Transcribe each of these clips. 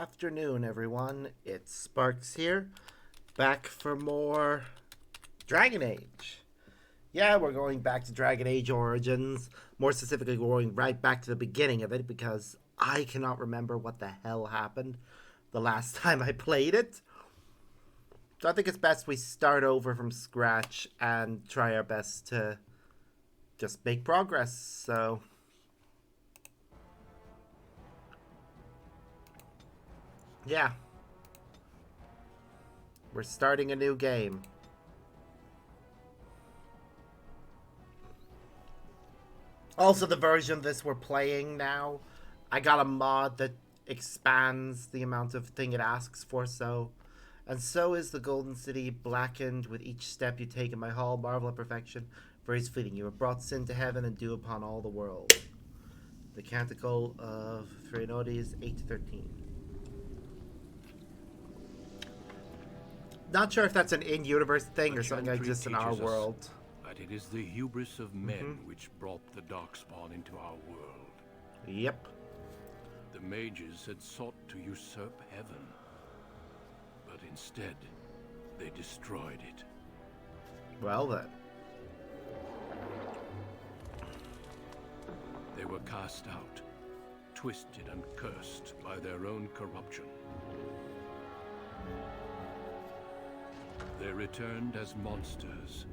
afternoon, everyone. It's Sparks here, back for more Dragon Age. Yeah, we're going back to Dragon Age Origins. More specifically, we're going right back to the beginning of it because I cannot remember what the hell happened the last time I played it. So I think it's best we start over from scratch and try our best to just make progress. So yeah, we're starting a new game. Also, the version of this we're playing now, I got a mod that expands the amount of thing it asks for, and so is the Golden City blackened with each step you take in my hall. Marvel at perfection, for his fleeting. You have brought sin to heaven and dew upon all the world. The Canticle of Threnodies 8-13. Not sure if that's an in-universe thing or something that exists in our world. But it is the hubris of men which brought the Darkspawn into our world. Yep. The mages had sought to usurp heaven, but instead, they destroyed it. Well then. They were cast out, twisted and cursed by their own corruption. They returned as monsters,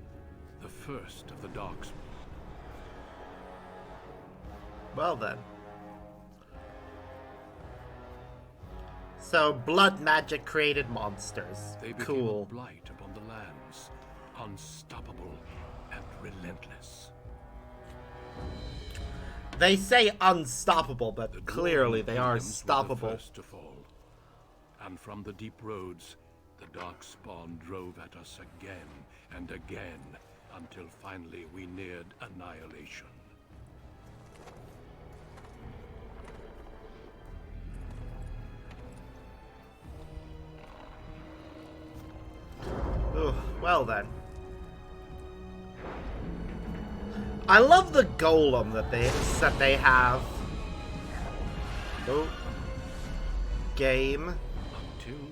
the first of the Darkspawn. Well then. So, blood magic created monsters. They became Cool. a blight upon the lands, unstoppable and relentless. They say unstoppable, but The clearly dwarven they are kingdoms were the stoppable. first to fall. And from the deep roads, the Darkspawn drove at us again and again, until finally we neared annihilation. Ugh, well then. I love the golem that they have. Oh. Game. Until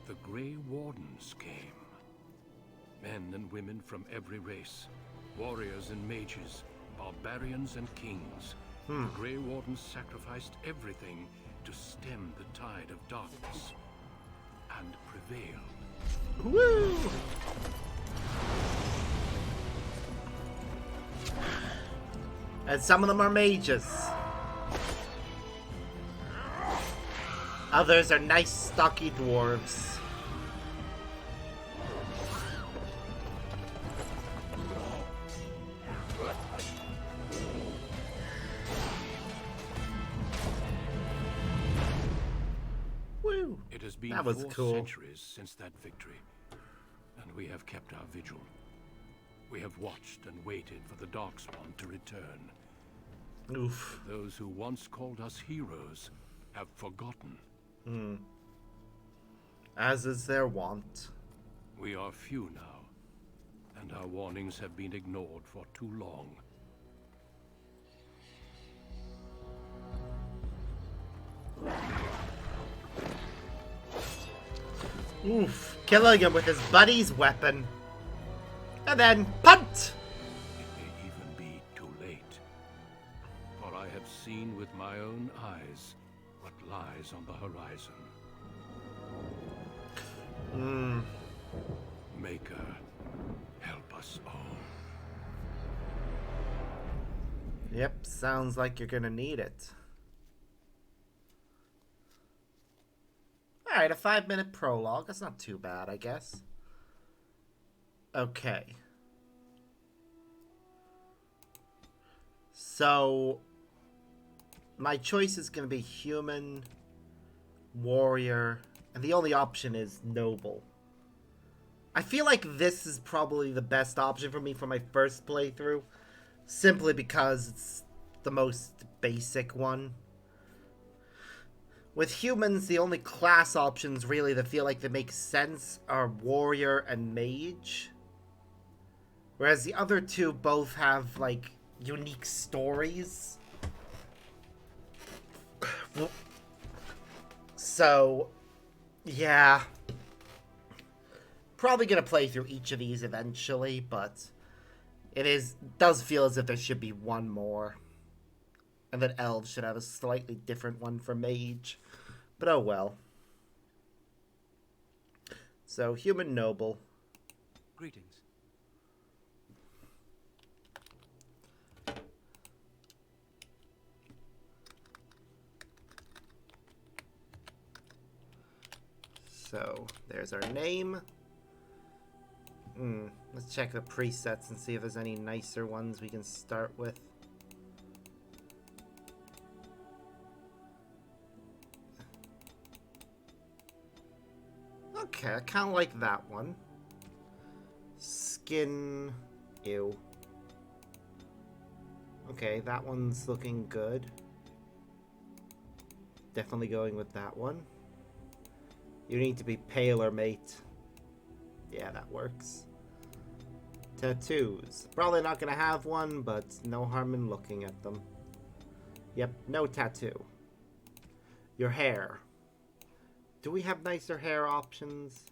the Grey Wardens came. Men and women from every race, warriors and mages, barbarians and kings. The Grey Wardens sacrificed everything to stem the tide of darkness, and prevailed. Woo! And some of them are mages. Others are nice, stocky dwarves. Woo! It has been That was 4 cool. centuries since that victory, and we have kept our vigil. We have watched and waited for the Darkspawn to return. Oof. Those who once called us heroes have forgotten. As is their wont. We are few now, and our warnings have been ignored for too long. Oof. Killing him with his buddy's weapon. And then punt! It may even be too late. For I have seen with my own eyes what lies on the horizon. Maker, help us all. Yep, sounds like you're gonna need it. Alright, a 5-minute prologue. That's not too bad, I guess. Okay. So, my choice is going to be human, warrior, and the only option is noble. I feel like this is probably the best option for me for my first playthrough, simply because it's the most basic one. With humans, the only class options really that feel like they make sense are warrior and mage. Whereas the other two both have, like, unique stories. So, yeah. Probably gonna play through each of these eventually, but does feel as if there should be one more. And that elves should have a slightly different one for mage. But oh well. So, human noble. Greetings. So, there's our name. Let's check the presets and see if there's any nicer ones we can start with. Okay, I kind of like that one. Skin. Ew. Okay, that one's looking good. Definitely going with that one. You need to be paler, mate. Yeah, that works. Tattoos. Probably not gonna have one, but no harm in looking at them. Yep, no tattoo. Your hair. Do we have nicer hair options?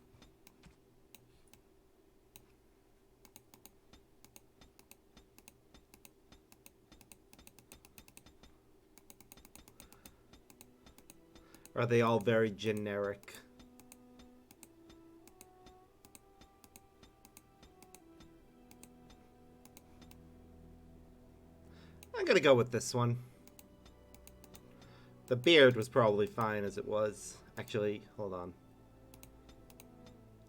Or are they all very generic? I'm gonna go with this one. The beard was probably fine as it was. Actually, hold on.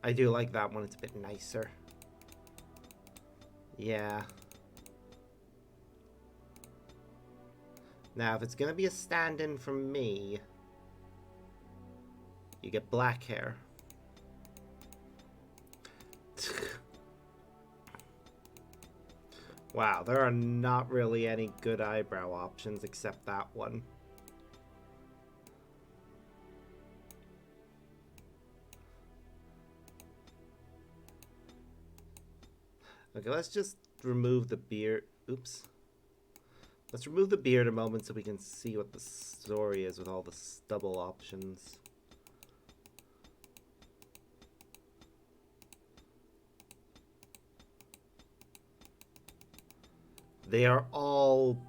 I do like that one. It's a bit nicer. Yeah. Now, if it's gonna be a stand-in from me, you get black hair. Wow, there are not really any good eyebrow options except that one. Okay, let's just remove the beard. Oops. Let's remove the beard a moment so we can see what the story is with all the stubble options. They are all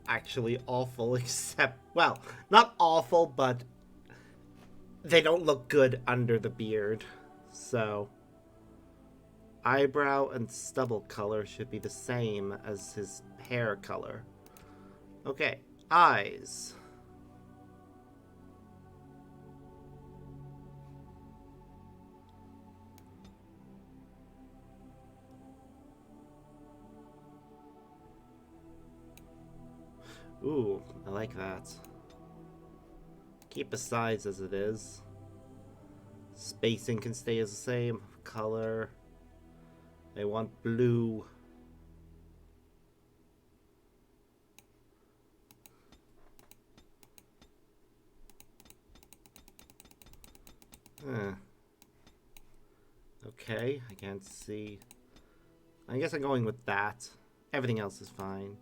actually awful except, well, not awful, but they don't look good under the beard. So, eyebrow and stubble color should be the same as his hair color. Okay, eyes. Ooh, I like that. Keep the size as it is. Spacing can stay as the same. Color. I want blue. Okay, I can't see. I guess I'm going with that. Everything else is fine.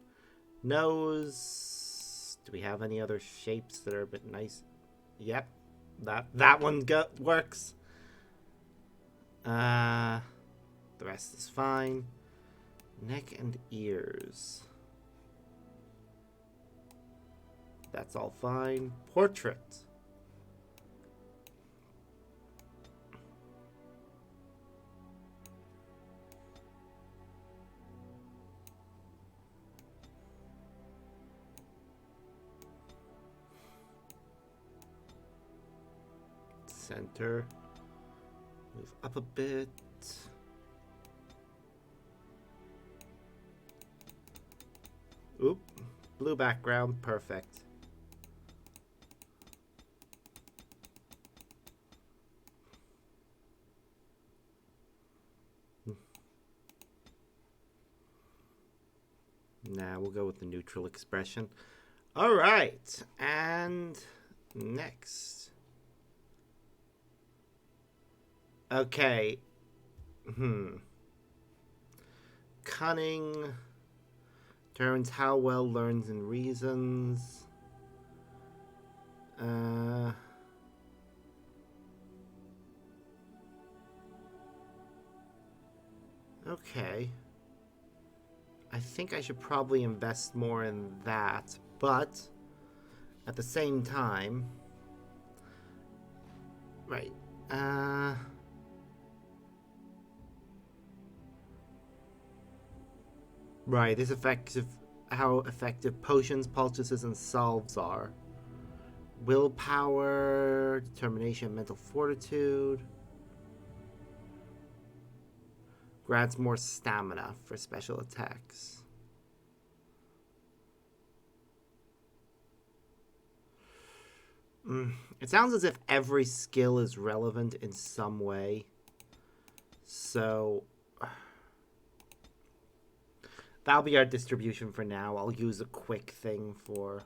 Nose. Do we have any other shapes that are a bit nice? Yep, that one works. The rest is fine. Neck and ears. That's all fine. Portrait. Center. Move up a bit. Oop. Blue background. Perfect. Now we'll go with the neutral expression. All right. And next. Okay. Cunning. Determines how well learns and reasons. Okay. I think I should probably invest more in that, but at the same time... Right. Right, this affects how effective potions, poultices, and salves are. Willpower, determination, mental fortitude. Grants more stamina for special attacks. It sounds as if every skill is relevant in some way. So that'll be our distribution for now. I'll use a quick thing for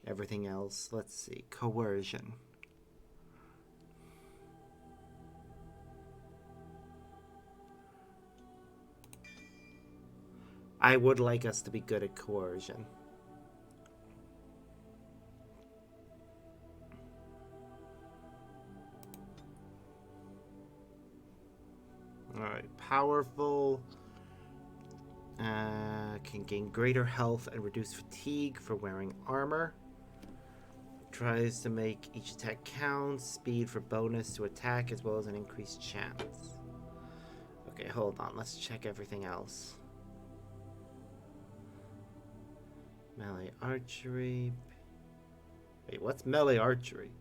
everything else. Let's see. Coercion. I would like us to be good at coercion. Alright, powerful. Can gain greater health and reduce fatigue for wearing armor. Tries to make each attack count. Speed for bonus to attack as well as an increased chance. Okay, hold on. Let's check everything else. Melee archery. Wait, what's melee archery?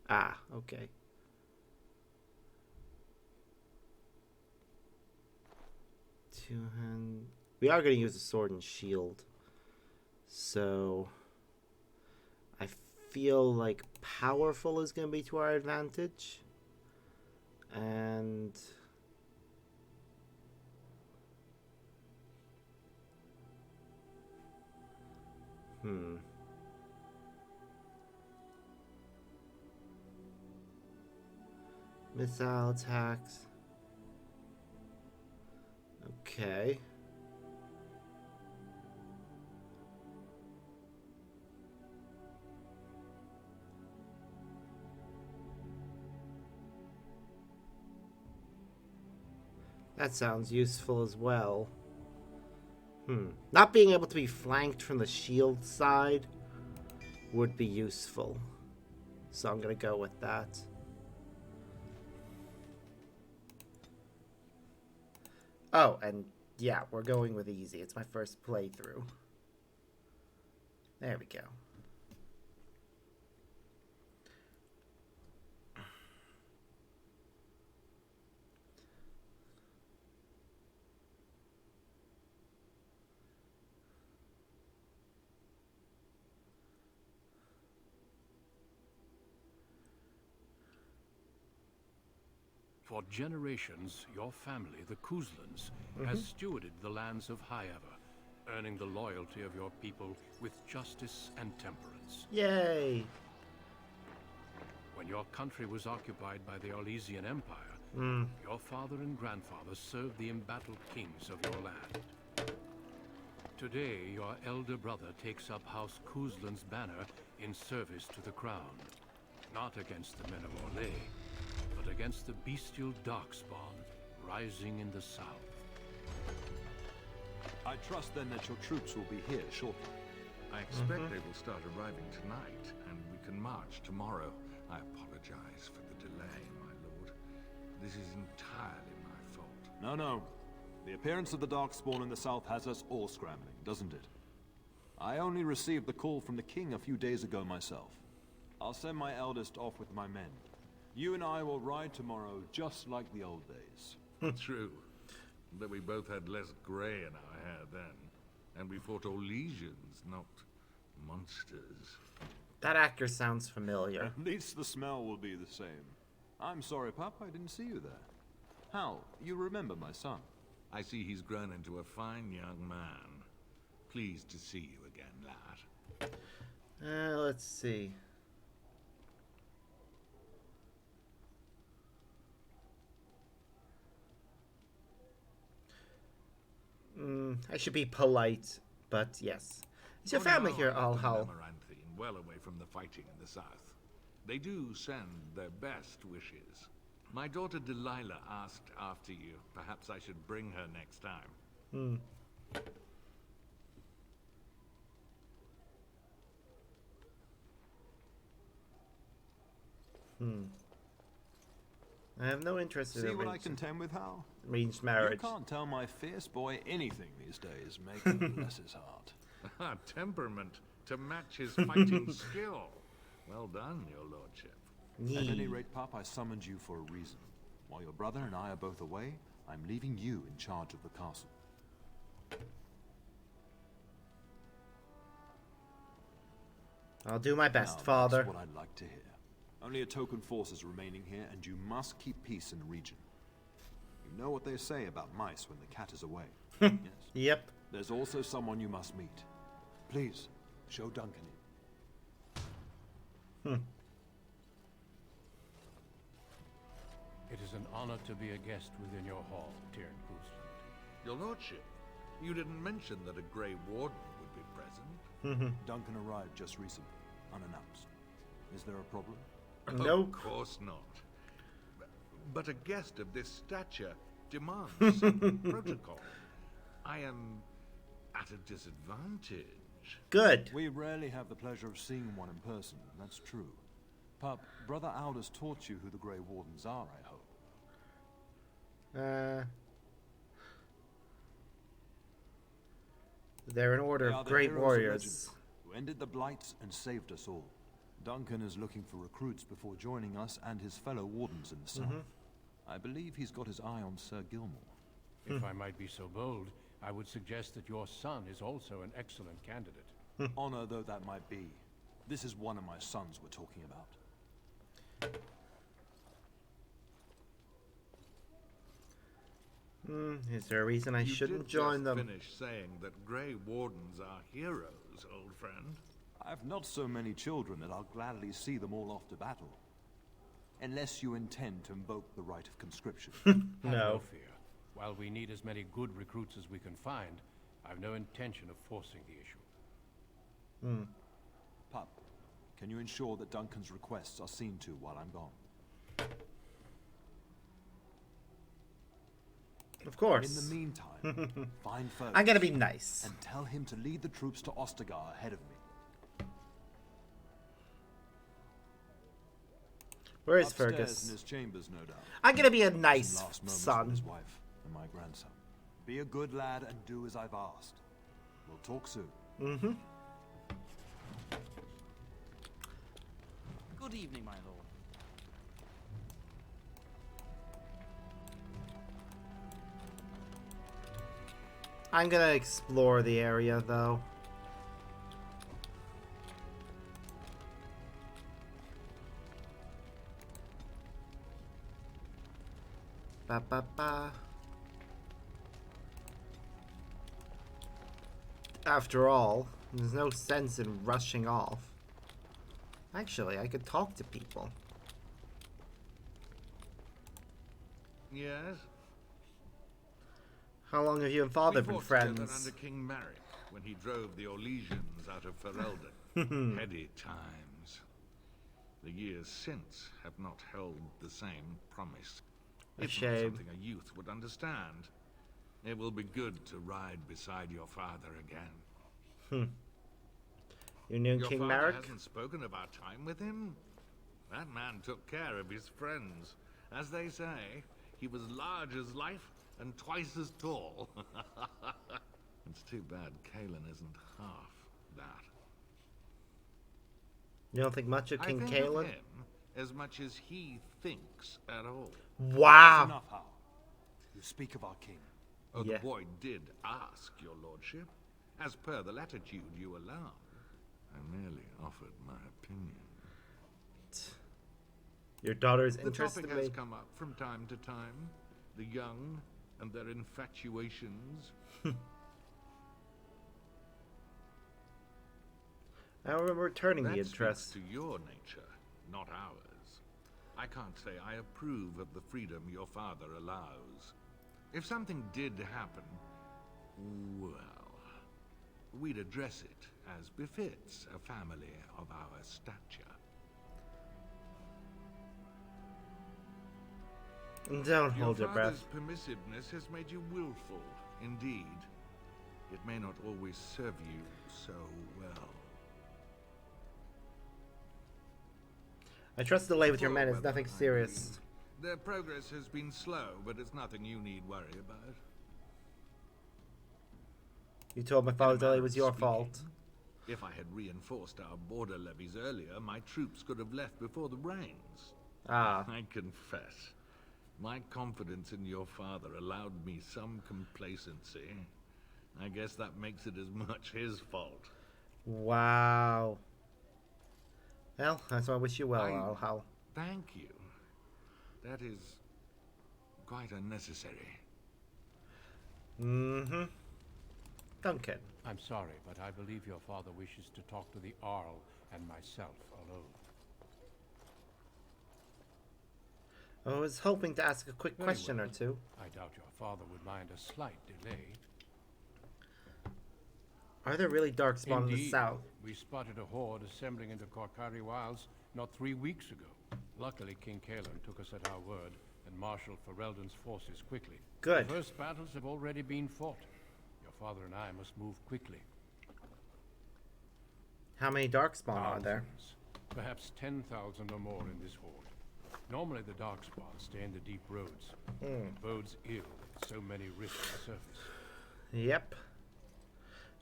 Ah, okay. Two-hand. We are going to use a sword and shield. So I feel like powerful is going to be to our advantage. And missile attacks. Okay. That sounds useful as well. Not being able to be flanked from the shield side would be useful. So I'm going to go with that. Oh, and yeah, we're going with easy. It's my first playthrough. There we go. For generations, your family, the Kuzlans, has stewarded the lands of Highever, earning the loyalty of your people with justice and temperance. Yay! When your country was occupied by the Orlesian Empire, your father and grandfather served the embattled kings of your land. Today, your elder brother takes up House Kuzlan's banner in service to the crown, not against the men of Orlais, but against the bestial darkspawn rising in the south. I trust then that your troops will be here shortly. I expect they will start arriving tonight, and we can march tomorrow. I apologize for the delay, my lord. This is entirely my fault. No. The appearance of the Darkspawn in the south has us all scrambling, doesn't it? I only received the call from the king a few days ago myself. I'll send my eldest off with my men. You and I will ride tomorrow just like the old days. True. But we both had less grey in our hair then. And we fought Orlesians, not monsters. That actor sounds familiar. At least the smell will be the same. I'm sorry, Pop, I didn't see you there. Hal, you remember my son? I see he's grown into a fine young man. Pleased to see you again, lad. Let's see. I should be polite, but yes. Is your family here, Al-Hal? Well away from the fighting in the south. They do send their best wishes. My daughter Delilah asked after you. Perhaps I should bring her next time. Hmm. I have no interest in See what I arranged, contend with, Hal? arranged You marriage. can't tell my fierce boy anything these days, make him bless his heart. Temperament to match his fighting skill. Well done, your lordship. At any Yee. rate, Pup, I summoned you for a reason. While your brother and I are both away, I'm leaving you in charge of the castle. I'll do my best, Now, Father. that's what I'd like to hear. Only a token force is remaining here, and you must keep peace in the region. You know what they say about mice when the cat is away. Yes. Yep. There's also someone you must meet. Please, show Duncan in. It is an honor to be a guest within your hall, Tyrn Gooseland. Your lordship, you didn't mention that a Grey Warden would be present. Duncan arrived just recently, unannounced. Is there a problem? Nope. Of course not. But a guest of this stature demands some protocol. I am at a disadvantage. Good. We rarely have the pleasure of seeing one in person, that's true. Pup, Brother Aldous taught you who the Grey Wardens are, I hope. They're an order They are of the great heroes of warriors. legend, who ended the Blights and saved us all. Duncan is looking for recruits before joining us and his fellow wardens in the south. I believe he's got his eye on Sir Gilmore. If I might be so bold, I would suggest that your son is also an excellent candidate. Honor though that might be, this is one of my sons we're talking about. Is there a reason I You shouldn't did join just them? finish saying that Grey Wardens are heroes, old friend. I've not so many children that I'll gladly see them all off to battle. Unless you intend to invoke the right of conscription. Have No. no fear. While we need as many good recruits as we can find, I've no intention of forcing the issue. Pup, can you ensure that Duncan's requests are seen to while I'm gone? Of course. In the meantime, find Fergus I'm gonna be nice. and tell him to lead the troops to Ostagar ahead of me. Where is Upstairs Fergus? in his chambers, no doubt. I'm gonna be a Some nice last moments with son. his wife and my grandson. Be a good lad and do as I've asked. We'll talk soon. Good evening, my lord. I'm gonna explore the area though. Ba ba ba. After all, there's no sense in rushing off. Actually, I could talk to people. Yes? How long have you and Father We been fought together friends? under King Maric when he drove the Orlesians out of Ferelden. Heady times. The years since have not held the same promise. A It's not shame. something a youth would understand. It will be good to ride beside your father again. You knew Your King father Maric? hasn't spoken of our time with him? That man took care of his friends. As they say, he was large as life and twice as tall. It's too bad Kalen isn't half that. You don't think much of King I think of Kalen? him as much as he thinks at all. That's Wow! enough, Hal. You speak of our king. Oh, Yeah. the boy did ask, your lordship. As per the latitude you allow. I merely offered my opinion. Your daughter's The interested topic in has me. come up from time to time. The young and their infatuations. I remember returning the That interest. speaks to your nature, not ours. I can't say I approve of the freedom your father allows. If something did happen, well, we'd address it as befits a family of our stature. Don't Your hold your father's breath. permissiveness has made you willful, indeed. It may not always serve you so well. I trust the delay with your Poor men is weather, nothing I serious. mean. Their progress has been slow, but it's nothing you need worry about. You told my In a father's delay manner was of your speaking, fault. If I had reinforced our border levies earlier, my troops could have left before the rains. Ah. I confess, my confidence in your father allowed me some complacency. I guess that makes it as much his fault. Wow. Well, that's why I wish you well, Hal. Thank you. That is quite unnecessary. Mm-hmm. Duncan. I'm sorry, but I believe your father wishes to talk to the Arl and myself alone. I was hoping to ask a quick Very question well. or two. I doubt your father would mind a slight delay. Are there really darkspawn in the Indeed, south? we spotted a horde assembling into Korkari Wilds not 3 weeks ago. Luckily, King Kaelin took us at our word and marshaled Ferelden's forces quickly. Good. The first battles have already been fought. Your father and I must move quickly. How many darkspawn are there? Thousands, perhaps 10,000 or more in this horde. Normally the darkspawn stay in the deep roads. It bodes ill with so many rifts surface. Yep.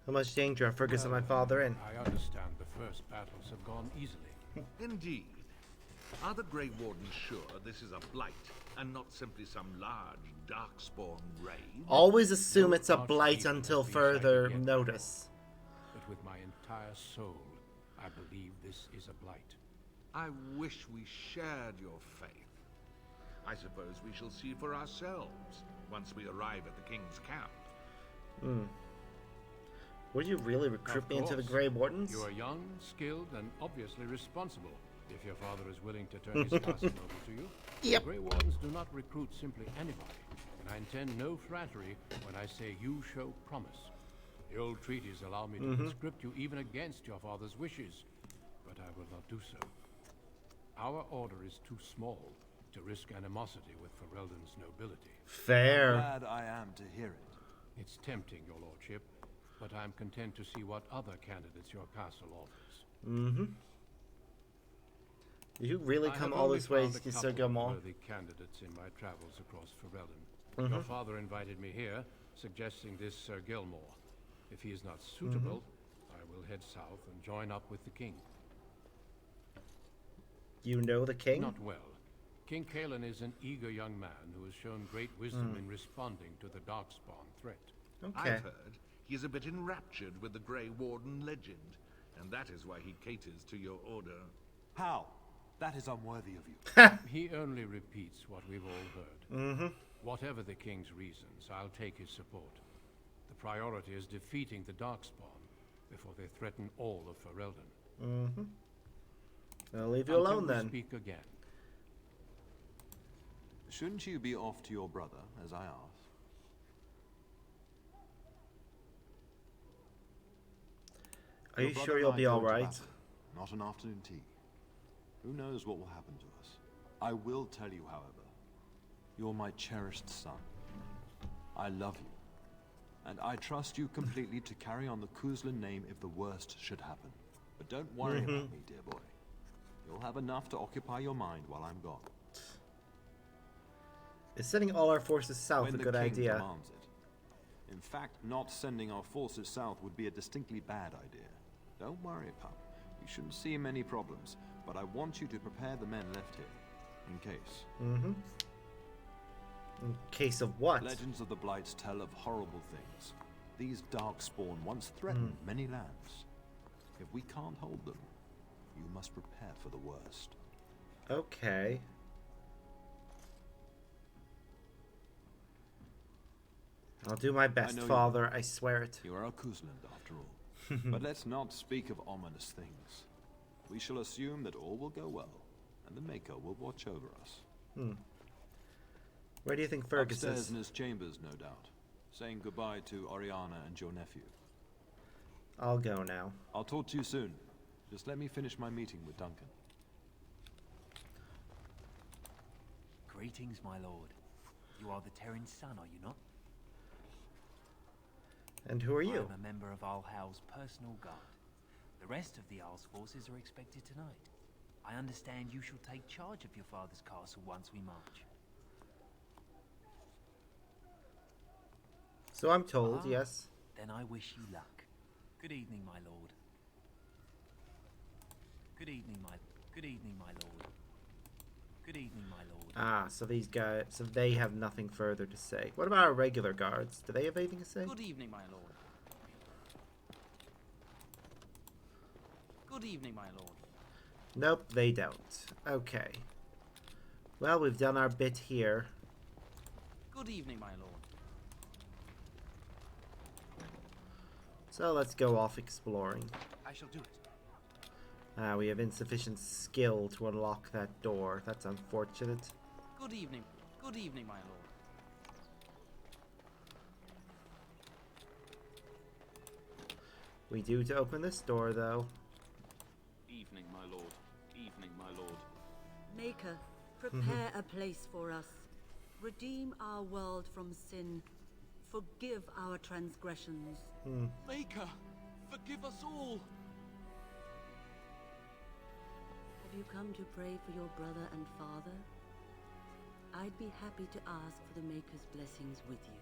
How much danger are Fergus and my father in? I understand the first battles have gone easily. Indeed. Are the Grey Wardens sure this is a blight, and not simply some large, darkspawn raid? Always assume it's a No blight archdeacon until has been further sighted yet. notice. But with my entire soul, I believe this is a blight. I wish we shared your faith. I suppose we shall see for ourselves once we arrive at the King's camp. Would you really recruit Of me into the course. Grey Wardens? You are young, skilled, and obviously responsible. If your father is willing to turn his castle over to you. Yep. The Grey Wardens do not recruit simply anybody, and I intend no flattery when I say you show promise. The old treaties allow me to conscript you even against your father's wishes, but I will not do so. Our order is too small to risk animosity with Ferelden's nobility. Fair. Glad I am to hear it. It's tempting, your lordship, but I'm content to see what other candidates your castle offers. You really I come have all only this way found a to couple of Gilmore? worthy candidates in my travels across Ferelden. Your father invited me here, suggesting this Sir Gilmore. If he is not suitable, I will head south and join up with the king. You know the king? Not well. King Kaelin is an eager young man who has shown great wisdom in responding to the Darkspawn threat. Okay. I've heard he is a bit enraptured with the Grey Warden legend, and that is why he caters to your order. How? That is unworthy of you. He only repeats what we've all heard. Whatever the king's reasons, I'll take his support. The priority is defeating the Darkspawn before they threaten all of Ferelden. I'll leave you Until alone we then. speak again. Shouldn't you be off to your brother, as I asked? Are Your you brother sure and you'll I be go to alright? battle, not an afternoon tea. Who knows what will happen to us? I will tell you, however. You're my cherished son. I love you. And I trust you completely to carry on the Kuzlin name if the worst should happen. But don't worry about me, dear boy. You'll have enough to occupy your mind while I'm gone. Is sending all our forces south When a the good king idea? demands it. In fact, not sending our forces south would be a distinctly bad idea. Don't worry, pup. We shouldn't see many problems, but I want you to prepare the men left here, in case. In case of what? Legends of the Blights tell of horrible things. These Darkspawn once threatened many lands. If we can't hold them, you must prepare for the worst. Okay. I'll do my best, know you father. I swear it. You are a Kuzland, after all. But let's not speak of ominous things. We shall assume that all will go well, and the Maker will watch over us. Where do you think Fergus Upstairs is? in his chambers, no doubt. Saying goodbye to Oriana and your nephew. I'll go now. I'll talk to you soon. Just let me finish my meeting with Duncan. Greetings, my lord. You are the Terran's son, are you not? And who are I you? am a member of Alhal's personal guard. The rest of the Al's forces are expected tonight. I understand you shall take charge of your father's castle once we march. So I'm told, yes. Then I wish you luck. Good evening, my lord. Good evening, my lord. Good evening, my lord. Ah, so these guys, so they have nothing further to say. What about our regular guards? Do they have anything to say? Good evening, my lord. Good evening, my lord. Nope, they don't. Okay. Well, we've done our bit here. Good evening, my lord. So let's go off exploring. I shall do it. We have insufficient skill to unlock that door. That's unfortunate. Good evening. Good evening, my lord. We do to open this door, though. Evening, my lord. Evening, my lord. Maker, prepare a place for us. Redeem our world from sin. Forgive our transgressions. Maker, forgive us all. Have you come to pray for your brother and father? I'd be happy to ask for the Maker's blessings with you.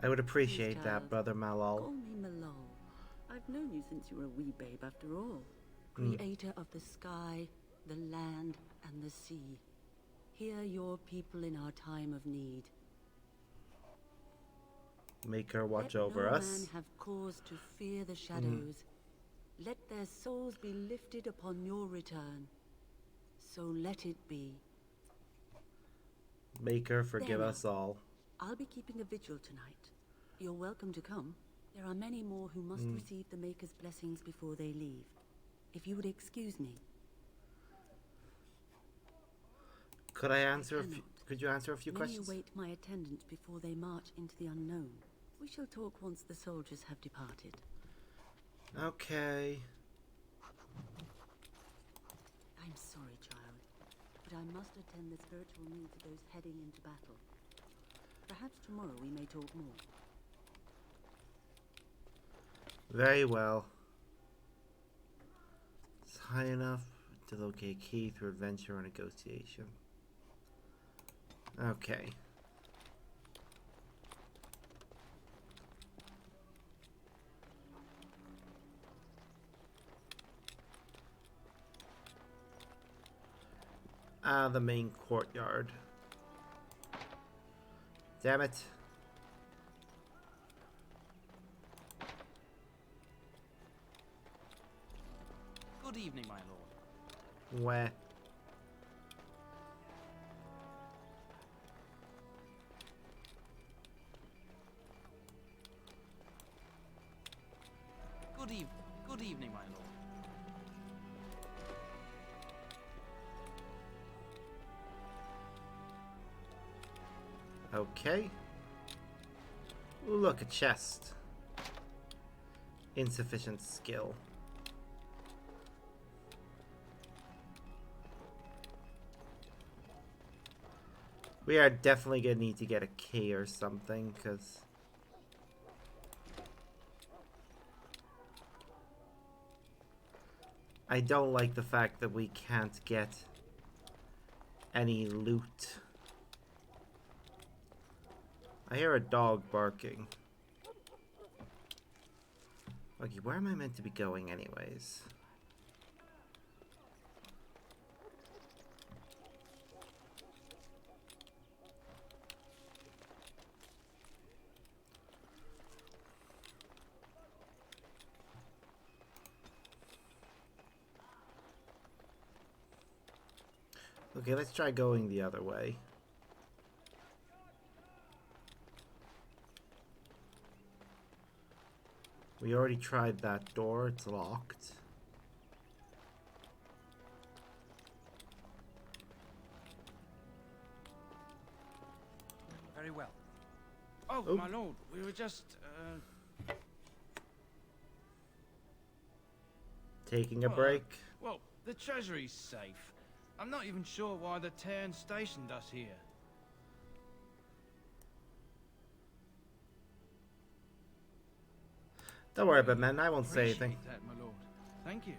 I would appreciate Please, that, child. Brother Call Malol. me Malol. I've known you since you were a wee babe after all. Creator of the sky, the land, and the sea. Hear your people in our time of need. Make her watch Let over no us. man have cause to fear the shadows. Let their souls be lifted upon your return. So let it be. Make her forgive There us now. all. I'll be keeping a vigil tonight. You're welcome to come. There are many more who must receive the Maker's blessings before they leave. If you would excuse me. Could I answer a few? cannot. Could you answer a few Many questions? await my attendance before they march into the unknown. We shall talk once the soldiers have departed. Okay. I'm sorry, child, but I must attend the spiritual needs of those heading into battle. Perhaps tomorrow we may talk more. Very well. It's high enough to locate key through adventure or negotiation. Okay. The main courtyard. Damn it. Good evening, my lord. Where? Good evening, my lord. Okay. Look, a chest. Insufficient skill. We are definitely gonna need to get a key or something, because I don't like the fact that we can't get any loot. I hear a dog barking. Okay, where am I meant to be going anyways? Okay, let's try going the other way. We already tried that door, it's locked. Very well. Oh, Oh. my lord, we were just, Taking a well, break. well, the treasury's safe. I'm not even sure why the Terran stationed us here. Don't worry about it, man. I won't say anything. Appreciate that, my lord. Thank you.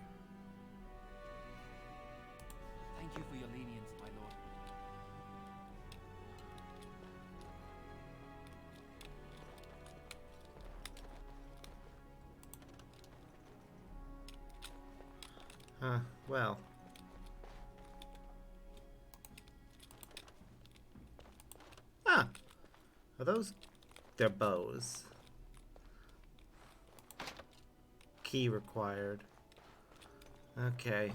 Thank you for your lenience, my lord. Well. Ah! Are those... They're bows. Key required. Okay.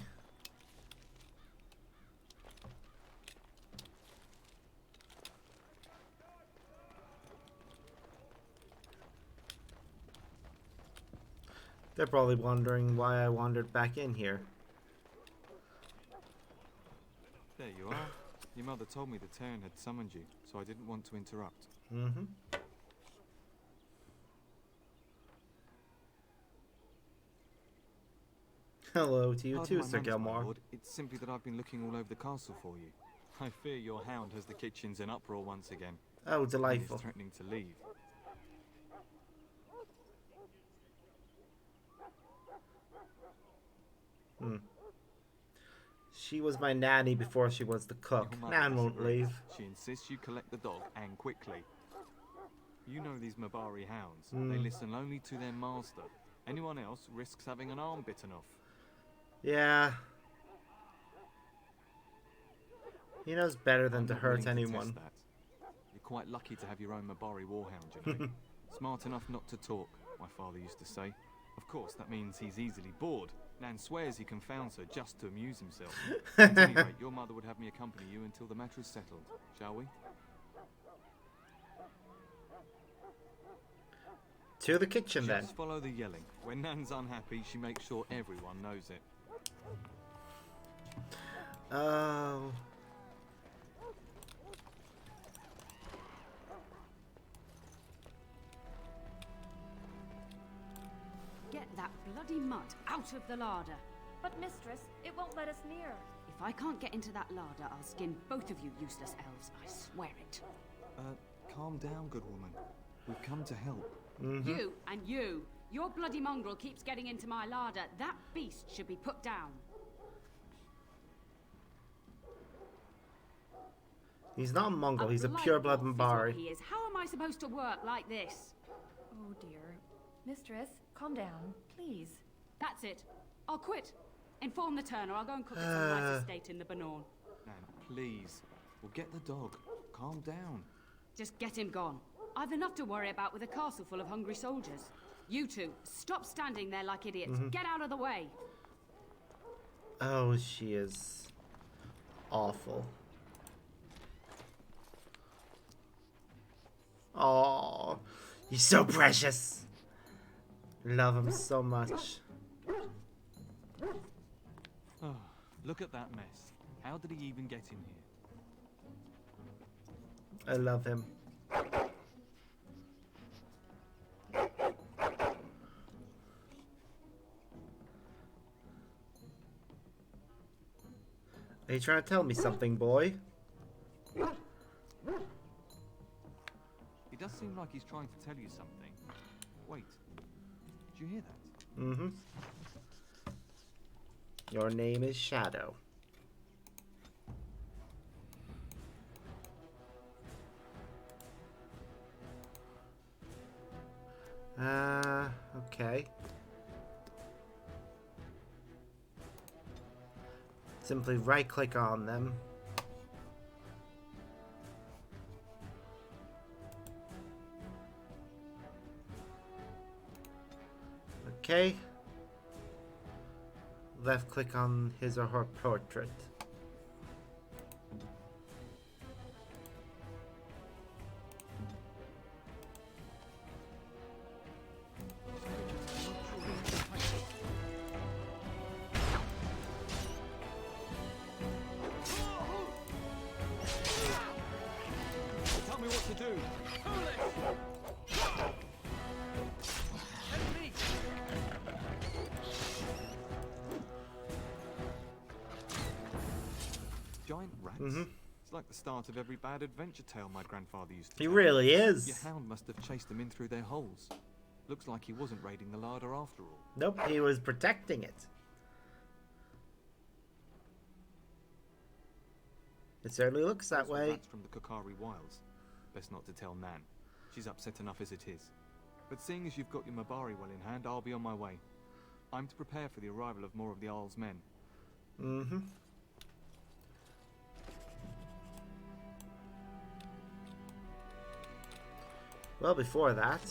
They're probably wondering why I wandered back in here. There you are. Your mother told me the Terran had summoned you, so I didn't want to interrupt. Mm-hmm. Hello to you Pardon too, my Sir manners, my Gilmore. lord. It's simply that I've been looking all over the castle for you. I fear your hound has the kitchens in uproar once again. Oh, And delightful. is threatening to leave. She was my nanny before she was the cook. Your mother Nan won't disagrees. leave. She insists you collect the dog, and quickly. You know these Mabari hounds. They listen only to their master. Anyone else risks having an arm bitten off. Yeah. He knows better than I'm to not hurt willing to anyone. test that. You're quite lucky to have your own Mabari warhound, you know. Smart enough not to talk, my father used to say. Of course, that means he's easily bored. Nan swears he confounds her just to amuse himself. At any rate, your mother would have me accompany you until the matter is settled, shall we? To the kitchen then. Just follow the yelling. When Nan's unhappy, she makes sure everyone knows it. Oh. Get that bloody mud out of the larder. But mistress, it won't let us near. If I can't get into that larder, I'll skin both of you useless elves. I swear it. Calm down, good woman. We've come to help. You and you. Your bloody mongrel keeps getting into my larder. That beast should be put down. He's not a Mongol, he's a pure-blood blight wolf is Mabari. what he is. How am I supposed to work like this? Oh dear. Mistress, calm down, please. That's it. I'll quit. Inform the Turner. I'll go and cook at some nice estate in the Banorn. Nan, please. We'll get the dog. Calm down. Just get him gone. I've enough to worry about with a castle full of hungry soldiers. You two, stop standing there like idiots. Get out of the way. Oh, she is awful. Oh, he's so precious. Love him so much. Oh, look at that mess. How did he even get in here? I love him. Are you trying to tell me something, boy? It does seem like he's trying to tell you something. Wait. Did you hear that? Mm-hmm. Your name is Shadow. Okay. Simply right-click on them. Okay. Left-click on his or her portrait. Tell me what to do. Giant rats? It's like the start of every bad adventure tale my grandfather used to He tell. really is. Your hound must have chased them in through their holes. Looks like he wasn't raiding the larder after all. Nope, he was protecting it. It certainly looks that Those were way. rats from the Kokari Wilds. Best not to tell Nan. She's upset enough as it is. But seeing as you've got your Mabari well in hand, I'll be on my way. I'm to prepare for the arrival of more of the Isle's men. Well, before that...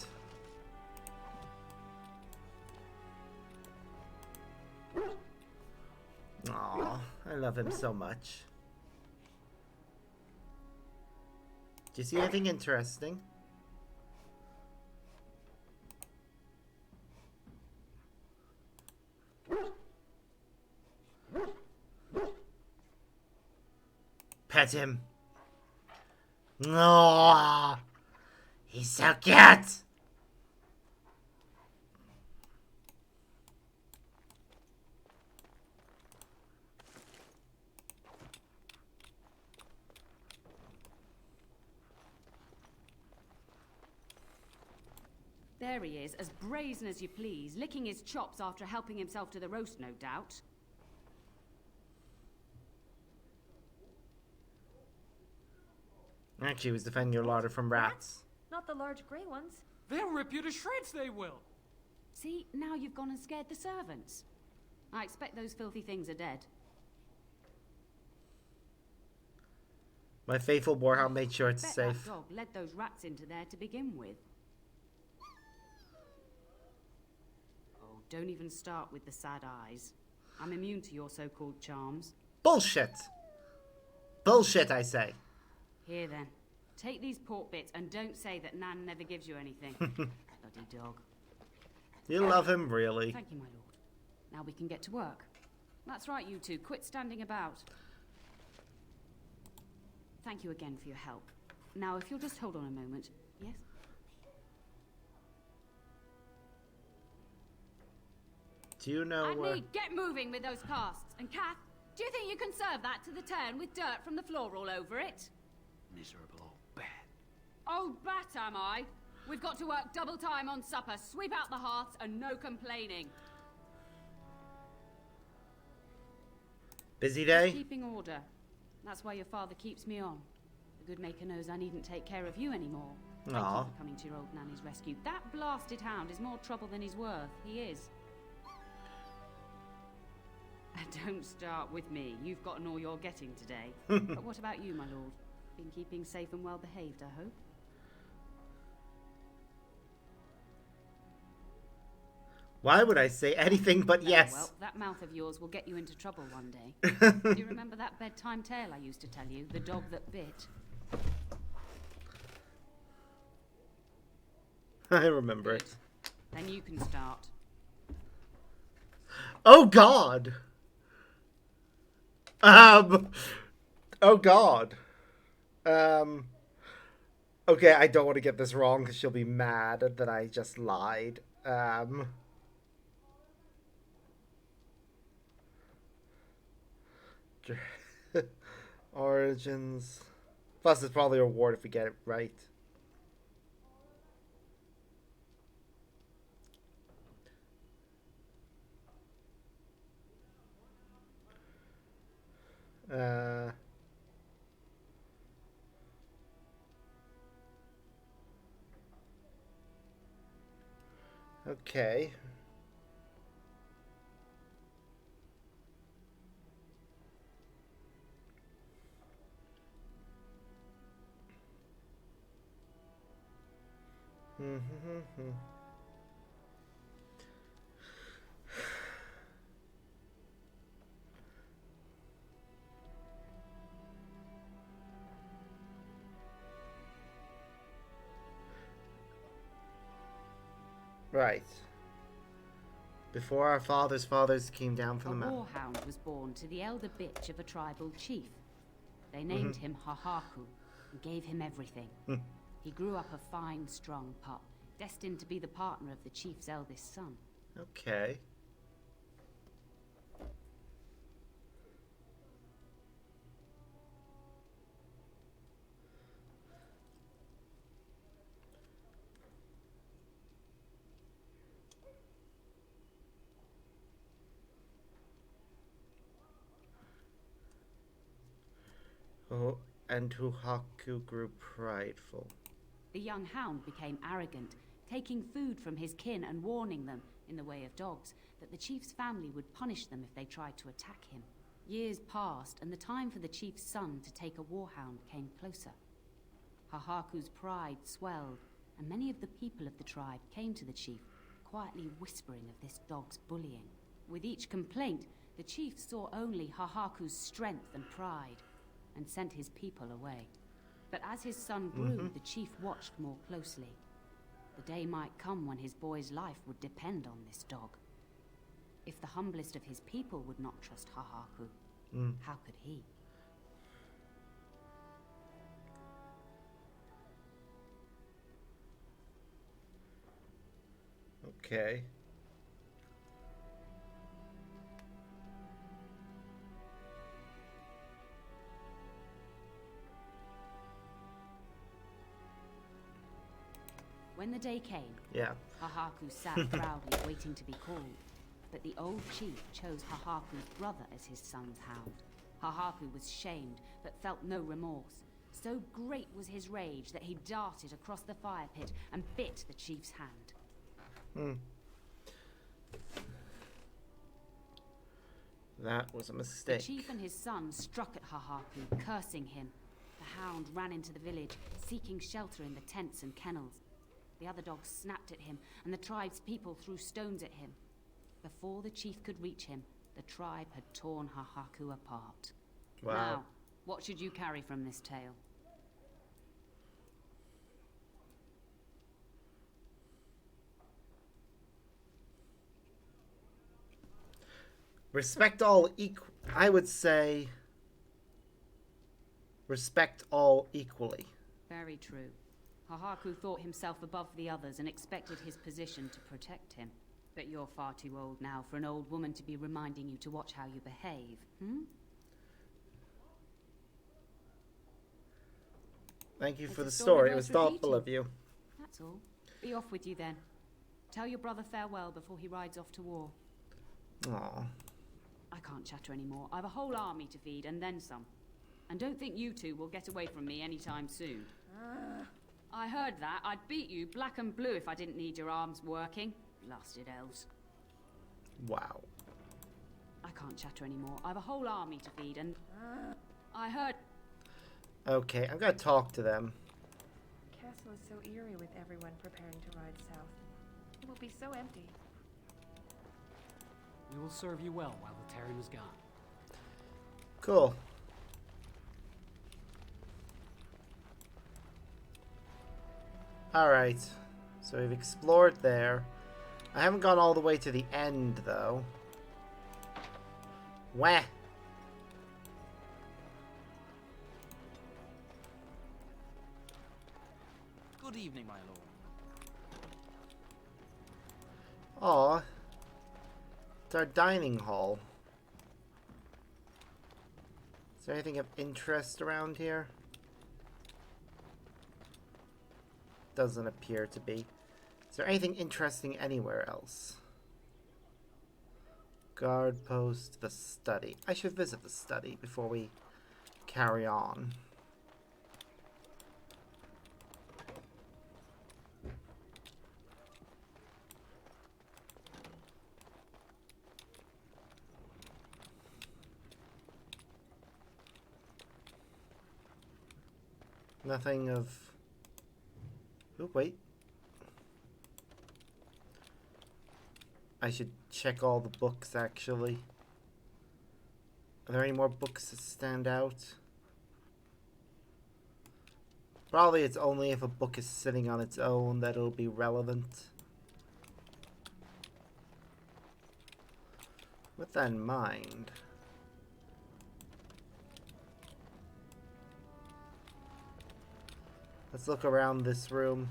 Aw, I love him so much. Do you see anything interesting? Pet him. No, he's so cute. There he is, as brazen as you please, licking his chops after helping himself to the roast, no doubt. Actually, he was defending your larder from rats. Not the large grey ones. They'll rip you to shreds, they will! See, now you've gone and scared the servants. I expect those filthy things are dead. My faithful boarhound made sure it's Bet safe. that dog led those rats into there to begin with. Oh, don't even start with the sad eyes. I'm immune to your so-called charms. Bullshit! Bullshit, I say. Here then, take these pork bits and don't say that Nan never gives you anything. Bloody dog. You love him, really. Thank you, my lord. Now we can get to work. That's right, you two. Quit standing about. Thank you again for your help. Now, if you'll just hold on a moment. Yes? Do you know Agni, get moving with those casts. And Kath, do you think you can serve that to the turn with dirt from the floor all over it? Miserable old bat. Oh, bat am I? We've got to work double time on supper, sweep out the hearths, and no complaining. Busy day? Just keeping order. That's why your father keeps me on. The good maker knows I needn't take care of you anymore. Thank you for coming to your old nanny's rescue. That blasted hound is more trouble than he's worth. He is. Don't start with me. You've gotten all you're getting today. But what about you, my lord? Been keeping safe and well behaved, I hope? Why would I say anything but yes? Well, that mouth of yours will get you into trouble one day. Do you remember that bedtime tale I used to tell you? The dog that bit? I remember it. Then you can start. Oh God. Oh God. Okay, I don't want to get this wrong because she'll be mad that I just lied. Origins. Plus, it's probably a reward if we get it right. Okay. Right. Before our fathers' fathers came down from the mountain. A warhound was born to the elder bitch of a tribal chief. They named him Hahaku and gave him everything. He grew up a fine, strong pup, destined to be the partner of the chief's eldest son. Okay. and Huhaku grew prideful. The young hound became arrogant, taking food from his kin and warning them, in the way of dogs, that the chief's family would punish them if they tried to attack him. Years passed, and the time for the chief's son to take a warhound came closer. Hahaku's pride swelled, and many of the people of the tribe came to the chief, quietly whispering of this dog's bullying. With each complaint, the chief saw only Hahaku's strength and pride, and sent his people away. But as his son grew, the chief watched more closely. The day might come when his boy's life would depend on this dog. If the humblest of his people would not trust Hahaku, how could he? Okay. When the day came, Hahaku sat proudly waiting to be called. But the old chief chose Hahaku's brother as his son's hound. Hahaku was shamed, but felt no remorse. So great was his rage that he darted across the fire pit and bit the chief's hand. That was a mistake. The chief and his son struck at Hahaku, cursing him. The hound ran into the village, seeking shelter in the tents and kennels. The other dogs snapped at him, and the tribe's people threw stones at him. Before the chief could reach him, the tribe had torn Hahaku apart. Wow. Now, what should you carry from this tale? Respect all I would say respect all equally. Very true. Hahaku thought himself above the others and expected his position to protect him. But you're far too old now for an old woman to be reminding you to watch how you behave, Thank you It's for a the story story. It worth was thoughtful repeating. of you. That's all. Be off with you then. Tell your brother farewell before he rides off to war. Aw. I can't chatter anymore. I've a whole army to feed, and then some. And don't think you two will get away from me anytime soon. I heard that. I'd beat you black and blue if I didn't need your arms working. Blasted elves. Wow. I can't chatter anymore. I've a whole army to feed, and I heard... Okay, I'm gonna talk to them. Castle is so eerie with everyone preparing to ride south. It will be so empty. We will serve you well while the Terran is gone. Cool. Alright, so we've explored there. I haven't gone all the way to the end, though. Wah! Good evening, my lord. Aw. It's our dining hall. Is there anything of interest around here? Doesn't appear to be. Is there anything interesting anywhere else? Guard post, the study. I should visit the study before we carry on. Nothing of... Oh, wait. I should check all the books, actually. Are there any more books that stand out? Probably it's only if a book is sitting on its own that it'll be relevant. With that in mind... let's look around this room.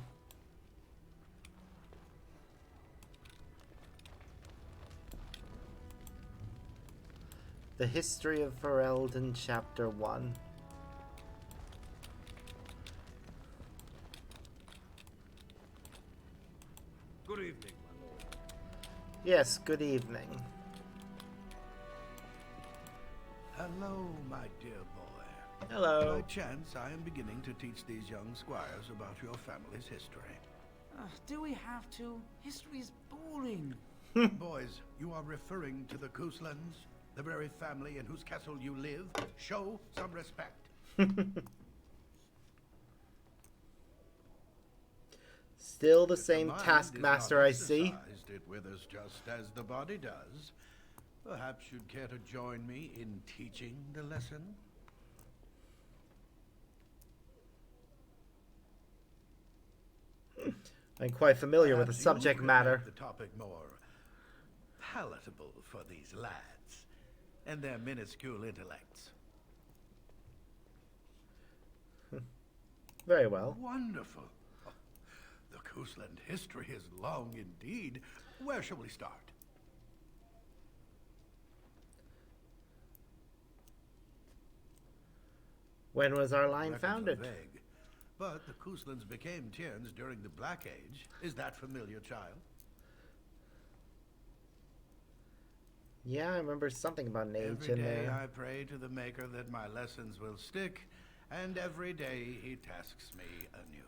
The History of Ferelden, Chapter 1. Good evening, my lord. Yes, good evening. Hello, my dear boy. Hello. By chance, I am beginning to teach these young squires about your family's history. Do we have to? History is boring. Boys, you are referring to the Couslands, the very family in whose castle you live. Show some respect. Still the If same mind is taskmaster, not I see. exercised, it withers just as the body does. Perhaps you'd care to join me in teaching the lesson? I'm quite familiar with the Perhaps subject you could matter. make the topic more palatable for these lads and their minuscule intellects. Very well. Wonderful. The Cousland history is long indeed. Where shall we start? When was our line Records are founded? vague, but the Couslands became Tierns during the Black Age. Is that familiar, child? Yeah, I remember something about an age Every in day there. I pray to the Maker that my lessons will stick, and every day he tasks me anew.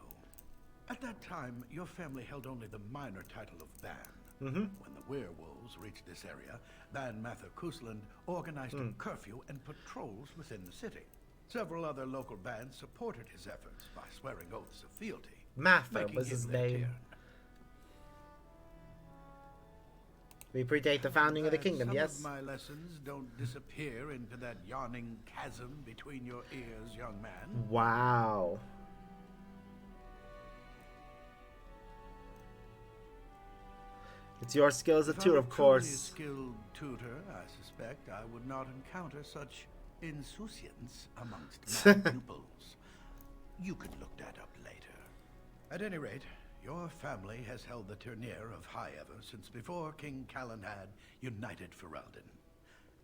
At that time, your family held only the minor title of Ban. When the werewolves reached this area, Ban Mather Cousland organized a curfew and patrols within the city. Several other local bands supported his efforts by swearing oaths of fealty. Mather making was him his their name. Tiern. We predate the founding of the That kingdom, some yes? of my lessons don't disappear into that yawning chasm between your ears, young man. Wow. It's your skill as a If I tutor, were of truly a course. skilled tutor, I suspect I would not encounter such insouciance amongst my pupils. You could look that up later. At any rate, your family has held the tournure of High Ever since before King Calenhad united Ferelden.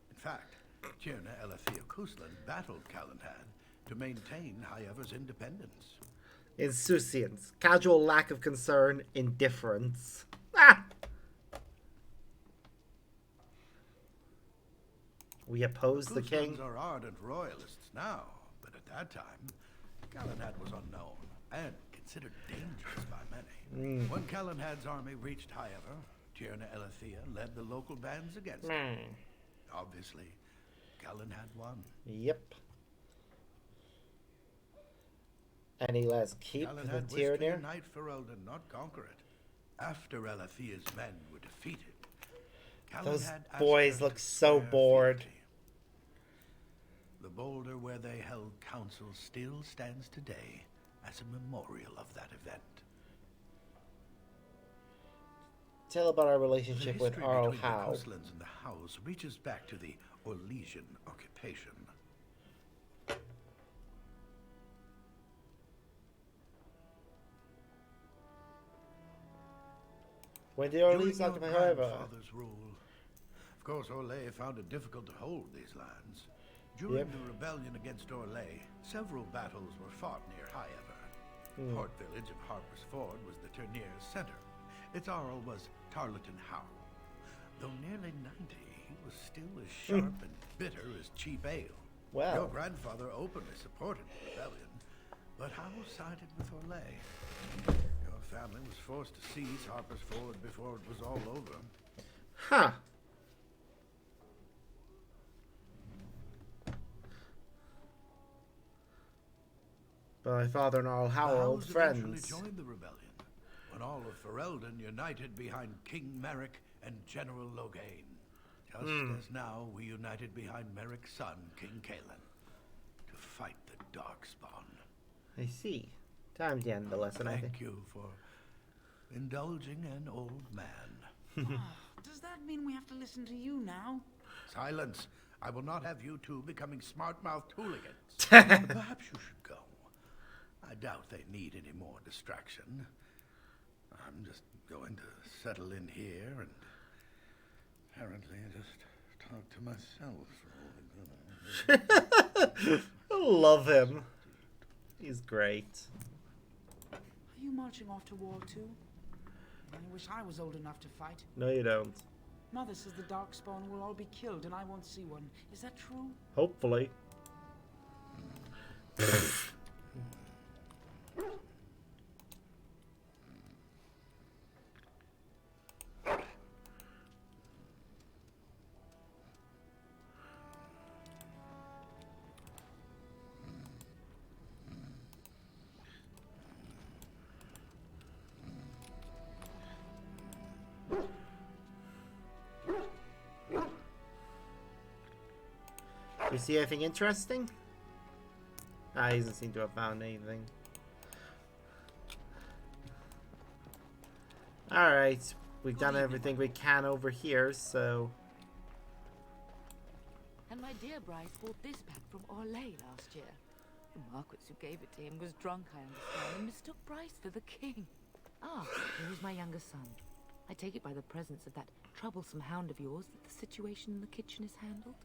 In fact, Tierna Elethea Cousland battled Calenhad to maintain High Ever's independence. Insouciance. Casual lack of concern. Indifference. Ah! We oppose the king. Couslands are ardent royalists now, but at that time, Calenhad was unknown and considered dangerous by many. When Calenhad's army reached High Ever, Tierna Elethea led the local bands against him. Obviously, Calenhad won. Yep. And he lets keep the Calenhad wished to tyranny. unite Ferelden, not conquer it. After Elethea's men were defeated, Those Calenhad asked boys her look to so swear bored. fealty. The boulder where they held council still stands today as a memorial of that event. Tell about our The relationship with history Arl between the Howe. Couslands and the House reaches back to the Orlesian occupation. When did During Orleans your occupy However? grandfather's rule, of course, Orlais found it difficult to hold these lands. During the rebellion against Orlais, several battles were fought near High Ever. Port village of Harper's Ford was the tourneur's center. Its Arl was Tarleton Howe. Though nearly 90, he was still as sharp and bitter as cheap ale. Wow. Your grandfather openly supported the rebellion, but Howe sided with Orlais. Your family was forced to seize Harper's Ford before it was all over. Huh. But my father and Arl Howe The are old Howes eventually friends. joined the rebellion when all of Ferelden united behind King Merrick and General Logain. Just as now we united behind Merrick's son, King Kaelin, to fight the Darkspawn. I see. Time to end the lesson, I think. Thank you for indulging an old man. Does that mean we have to listen to you now? Silence! I will not have you two becoming smart-mouthed hooligans. Perhaps you should go. I doubt they need any more distraction. I'm just going to settle in here and apparently just talk to myself for all the good. I love him. He's great. Are you marching off to war too? I wish I was old enough to fight. No, you don't. Mother says the Darkspawn will all be killed and I won't see one. Is that true? Hopefully. You see anything interesting? Ah, he doesn't seem to have found anything. Alright, we've done everything we can over here, so... And my dear Bryce bought this back from Orlais last year. The Marquis who gave it to him was drunk, I understand, and mistook Bryce for the king. Ah, here is my younger son. I take it by the presence of that troublesome hound of yours that the situation in the kitchen is handled?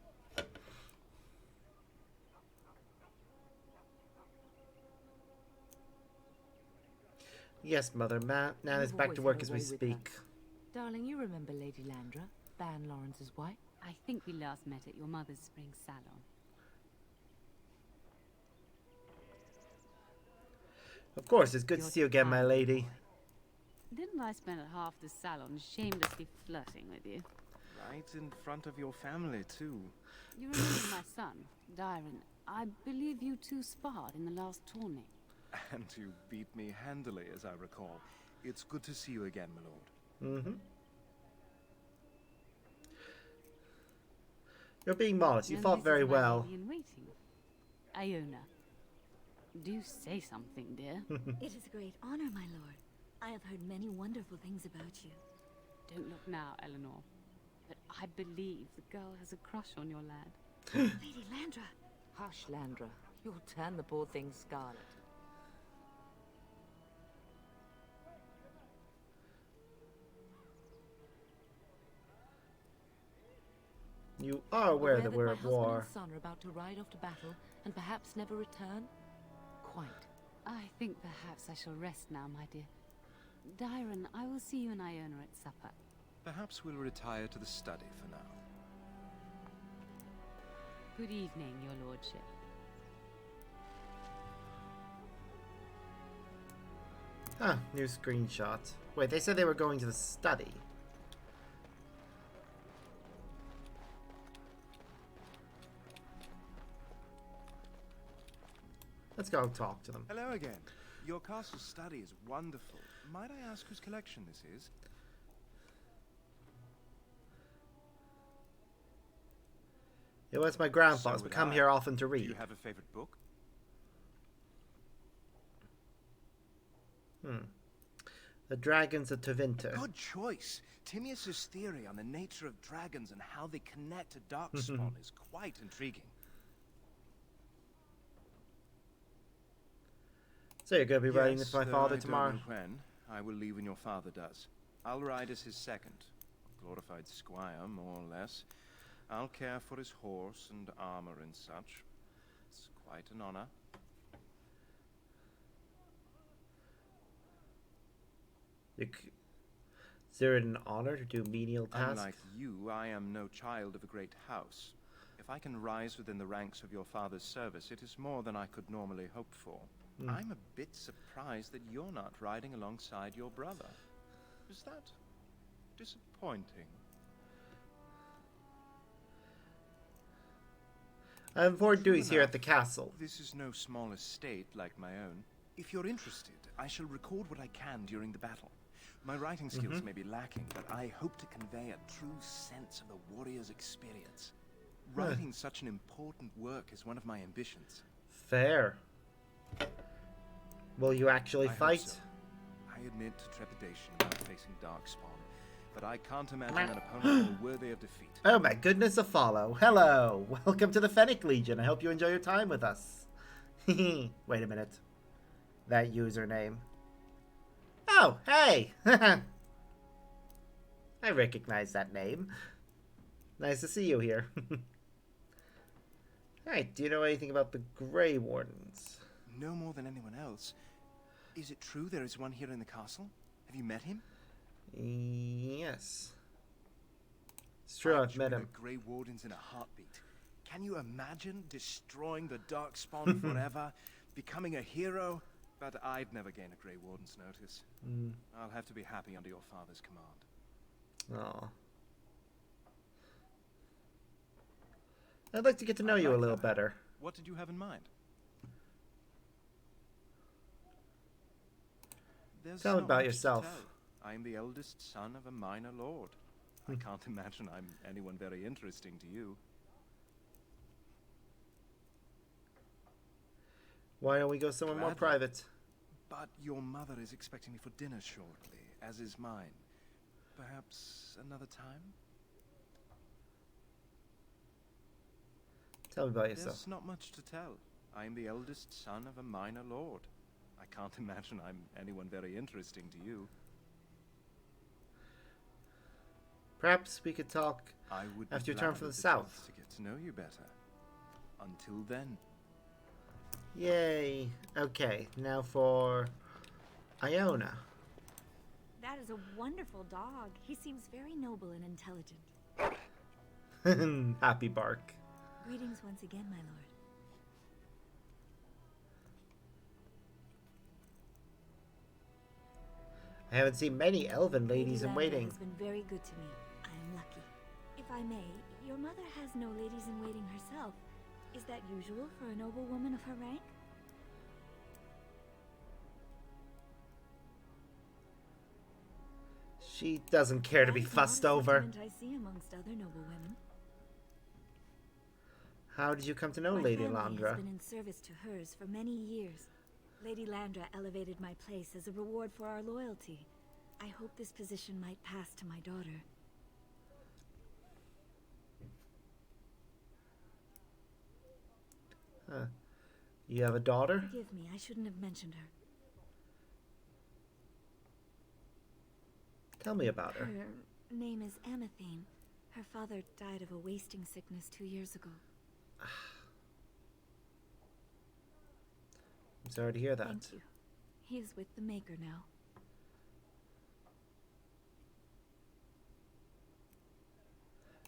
Yes, Mother. Nan is back to work as we speak. Darling, you remember Lady Landra, Ban Lawrence's wife? I think we last met at your mother's spring salon. Of course, it's good to see you again, my lady. Didn't I spend half the salon shamelessly flirting with you? Right in front of your family, too. You remember my son, Dyron. I believe you two sparred in the last tourney. And you beat me handily, as I recall. It's good to see you again, my lord. You're being modest. You fought very well. In waiting. Iona, do say something, dear. It is a great honor, my lord. I have heard many wonderful things about you. Don't look now, Eleanor. But I believe the girl has a crush on your lad. Lady Landra. Hush, Landra. You'll turn the poor thing scarlet. You are aware that we're at war. My husband and son are about to ride off to battle and perhaps never return? Quite. I think perhaps I shall rest now, my dear. Dyron, I will see you and Iona at supper. Perhaps we'll retire to the study for now. Good evening, your lordship. Ah, new screenshot. Wait, they said they were going to the study. Let's go talk to them. Hello again. Your castle study is wonderful. Might I ask whose collection this is? It was my grandfather's. We So come would here I. often to read. Do you have a favorite book? The Dragons of Tevinter. Good choice. Timius's theory on the nature of dragons and how they connect to Darkspawn is quite intriguing. So you're going to be riding with my though father I tomorrow? Don't know when. I will leave when your father does. I'll ride as his second. Glorified squire, more or less. I'll care for his horse and armor and such. It's quite an honor. Is there an honor to do menial tasks? Unlike you, I am no child of a great house. If I can rise within the ranks of your father's service, it is more than I could normally hope for. I'm a bit surprised that you're not riding alongside your brother. Is that disappointing? I have important True duties here enough. at the castle. This is no small estate like my own. If you're interested, I shall record what I can during the battle. My writing skills may be lacking, but I hope to convey a true sense of the warrior's experience. Writing such an important work is one of my ambitions. Fair. Will you actually I hope fight? so. I admit to trepidation about facing Darkspawn, but I can't imagine an opponent more worthy of defeat. Oh my goodness, a follow. Hello. Welcome to the Fennec Legion. I hope you enjoy your time with us. Wait a minute. That username. Oh, hey! I recognize that name. Nice to see you here. Hey, do you know anything about the Grey Wardens? No more than anyone else. Is it true there is one here in the castle? Have you met him? Yes. It's true, I've met him. The Grey Wardens in a heartbeat. Can you imagine destroying the Darkspawn forever, becoming a hero? But I'd never gain a Grey Warden's notice. I'll have to be happy under your father's command. Oh. I'd like to get to know you a little better. What did you have in mind? Tell me about yourself. I am the eldest son of a minor lord. I can't imagine I'm anyone very interesting to you. Why don't we go somewhere more private? But your mother is expecting me for dinner shortly, as is mine. Perhaps another time? Tell me about yourself. There's not much to tell. I am the eldest son of a minor lord. I can't imagine I'm anyone very interesting to you. Perhaps we could talk after you return from the south. To get to know you better. Until then. Yay. Okay, now for Iona. That is a wonderful dog. He seems very noble and intelligent. Happy bark. Greetings once again, my lord. I haven't seen many elven ladies in Lady Landra waiting. has been very good to me. I am lucky. If I may, your mother has no ladies in waiting herself. Is that usual for a noble woman of her rank? She doesn't care to be fussed over. I see amongst other noble women. How did you come to know My Lady family Landra? has been in service to hers for many years. Lady Landra elevated my place as a reward for our loyalty. I hope this position might pass to my daughter. Huh. You have a daughter? Forgive me, I shouldn't have mentioned her. Tell me about her. Her name is Amathine. Her father died of a wasting sickness 2 years ago. I'm sorry to hear that. Thank you. He is with the Maker now.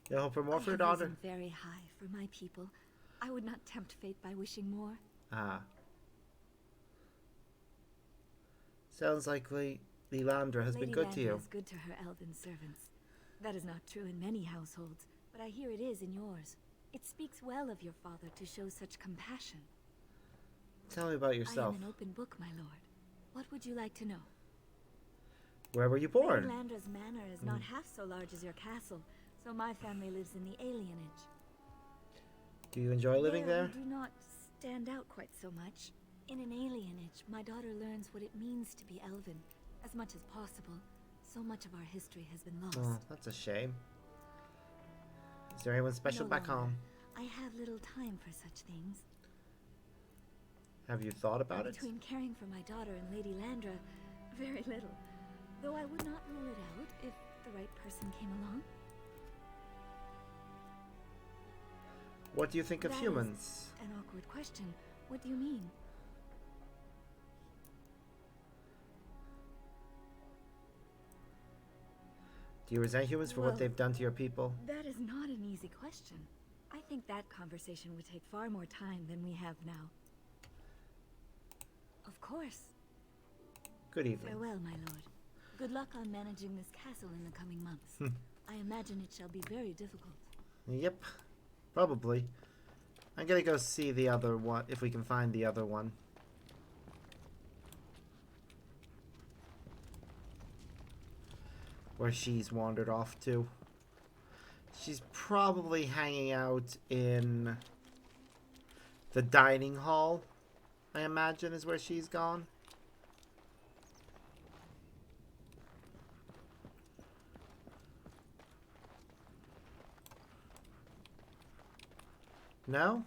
You hope for more for your I have daughter? risen very high for my people. I would not tempt fate by wishing more. Ah. Sounds like Lady Landra has been good to you. Lady Landra is good to her elven servants. That is not true in many households, but I hear it is in yours. It speaks well of your father to show such compassion. Tell me about yourself. I am an open book, my lord. What would you like to know? Where were you born? Lady Landra's manor is not half so large as your castle, so my family lives in the alienage. Do you enjoy living there? We do not stand out quite so much. In an alienage, my daughter learns what it means to be elven, as much as possible. So much of our history has been lost. Oh, that's a shame. Is there anyone special No back longer. home? I have little time for such things. Have you thought about it? Between caring for my daughter and Lady Landra, very little. Though I would not rule it out if the right person came along. What do you think of That humans? is an awkward question. What do you mean? Do you resent humans for Well, what they've done to your people? That is not an easy question. I think that conversation would take far more time than we have now. Of course. Good evening. Farewell, my lord. Good luck on managing this castle in the coming months. I imagine it shall be very difficult. Yep, probably. I'm gonna go see the other one, if we can find the other one. Where she's wandered off to. She's probably hanging out in the dining hall, I imagine is where she's gone. No?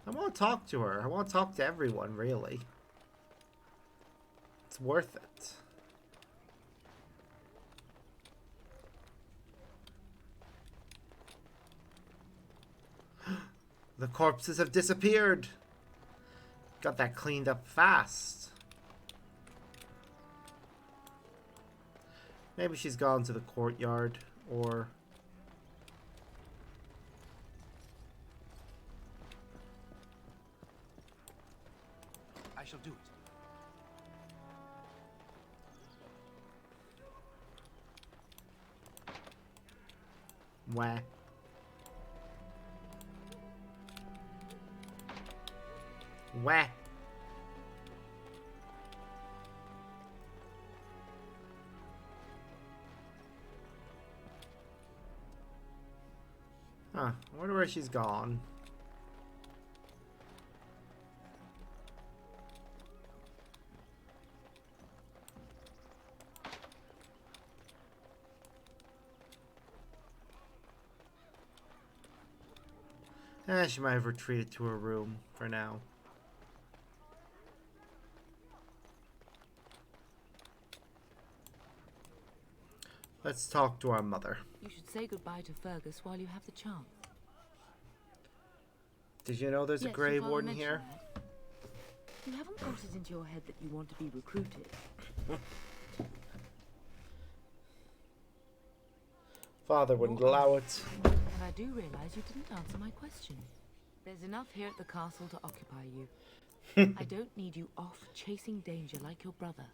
I want to talk to her. I want to talk to everyone, really. It's worth it. The corpses have disappeared. Got that cleaned up fast. Maybe she's gone to the courtyard, or... I shall do it. Wah. Wah. Huh, I wonder where she's gone. She might have retreated to her room for now. Let's talk to our mother. You should say goodbye to Fergus while you have the chance. Did you know there's a Grey Warden here? That. You haven't got it into your head that you want to be recruited. Father wouldn't allow it. And I do realize you didn't answer my question. There's enough here at the castle to occupy you. I don't need you off chasing danger like your brother.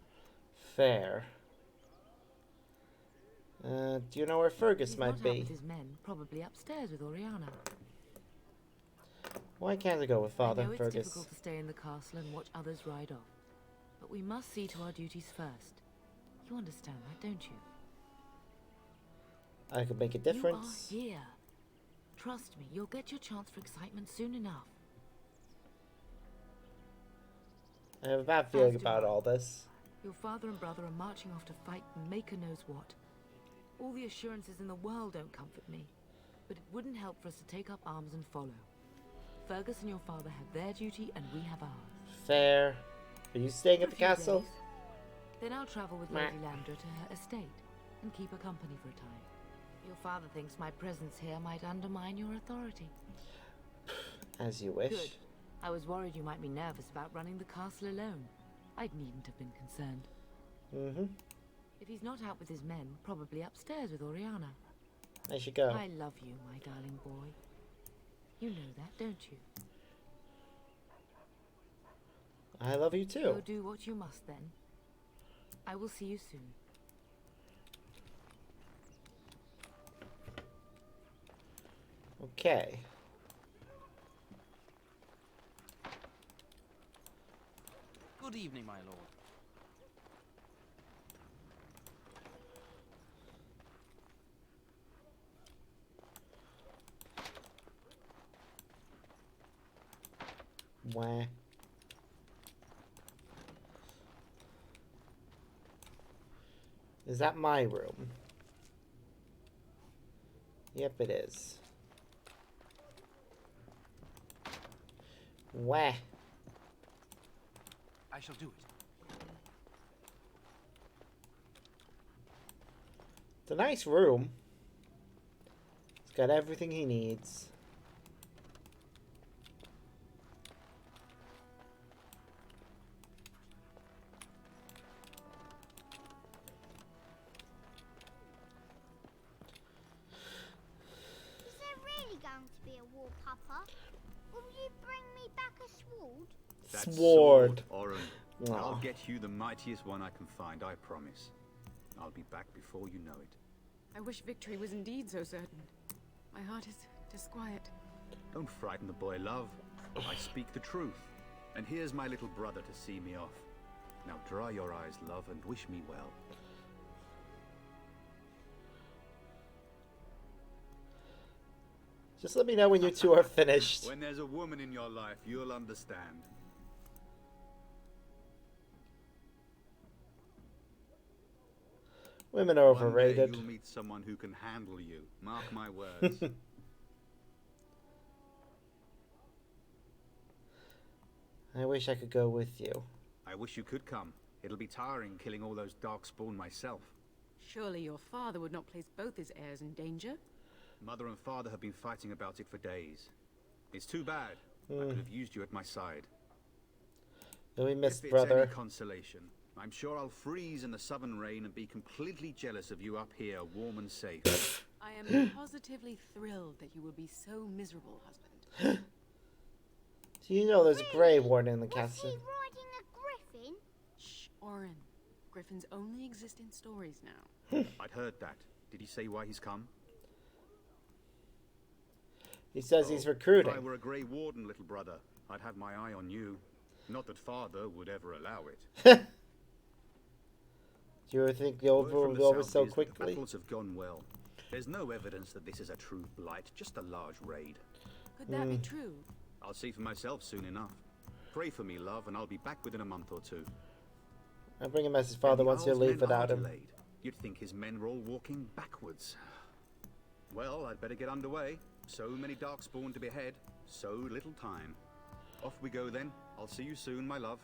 Fair. Do you know where Fergus might be? He's not out with his men, probably upstairs with Oriana. Why can't I go with Father I know Fergus? It's difficult to stay in the castle and watch others ride off, but we must see to our duties first. You understand that, don't you? I could make a difference. You are here. Trust me, you'll get your chance for excitement soon enough. I have a bad feeling about all this. Your father and brother are marching off to fight and Maker knows what. All the assurances in the world don't comfort me, but it wouldn't help for us to take up arms and follow. Fergus and your father have their duty and we have ours. Fair. Are you staying at the castle? Days. Then I'll travel with Lady Landra to her estate and keep her company for a time. Your father thinks my presence here might undermine your authority. As you wish. Good. I was worried you might be nervous about running the castle alone. I needn't have been concerned. Mm-hmm. If he's not out with his men, probably upstairs with Oriana. I should go. I love you, my darling boy. You know that, don't you? I love you too. Go do what you must then. I will see you soon. Okay. Good evening, my lord. Wah. Is that my room? Yep, it is. Wah. I shall do it. It's a nice room. It's got everything he needs. Is there really going to be a war, Papa? Will you bring me back a sword? That Sword. Oren. Aw. I'll get you the mightiest one I can find, I promise. I'll be back before you know it. I wish victory was indeed so certain. My heart is disquiet. Don't frighten the boy, love. I speak the truth. And here's my little brother to see me off. Now dry your eyes, love, and wish me well. Just let me know when you two are finished. When there's a woman in your life, you'll understand. Women are One day overrated. you'll meet someone who can handle you. Mark my words. I wish I could go with you. I wish you could come. It'll be tiring killing all those darkspawn myself. Surely your father would not place both his heirs in danger? Mother and father have been fighting about it for days. It's too bad. I could have used you at my side. You'll be missed, If it's brother. any consolation, I'm sure I'll freeze in the southern rain and be completely jealous of you up here, warm and safe. I am positively thrilled that you will be so miserable, husband. Do you know there's a Grey Warden in the castle? Riding a Orin. Griffins only exist in stories now. I'd heard that. Did he say why he's come? He says he's recruiting. If I were a Grey Warden, little brother, I'd have my eye on you. Not that Father would ever allow it. Do you think the overall will go over so quickly? The battles have gone well. There's no evidence that this is a true blight, just a large raid. Could that be true? I'll see for myself soon enough. Pray for me, love, and I'll be back within a month or two. I'll bring a message, Father, once you leave without him. Delayed. You'd think his men were all walking backwards. Well, I'd better get underway. So many Darkspawn to behead, so little time. Off we go then. I'll see you soon, my love.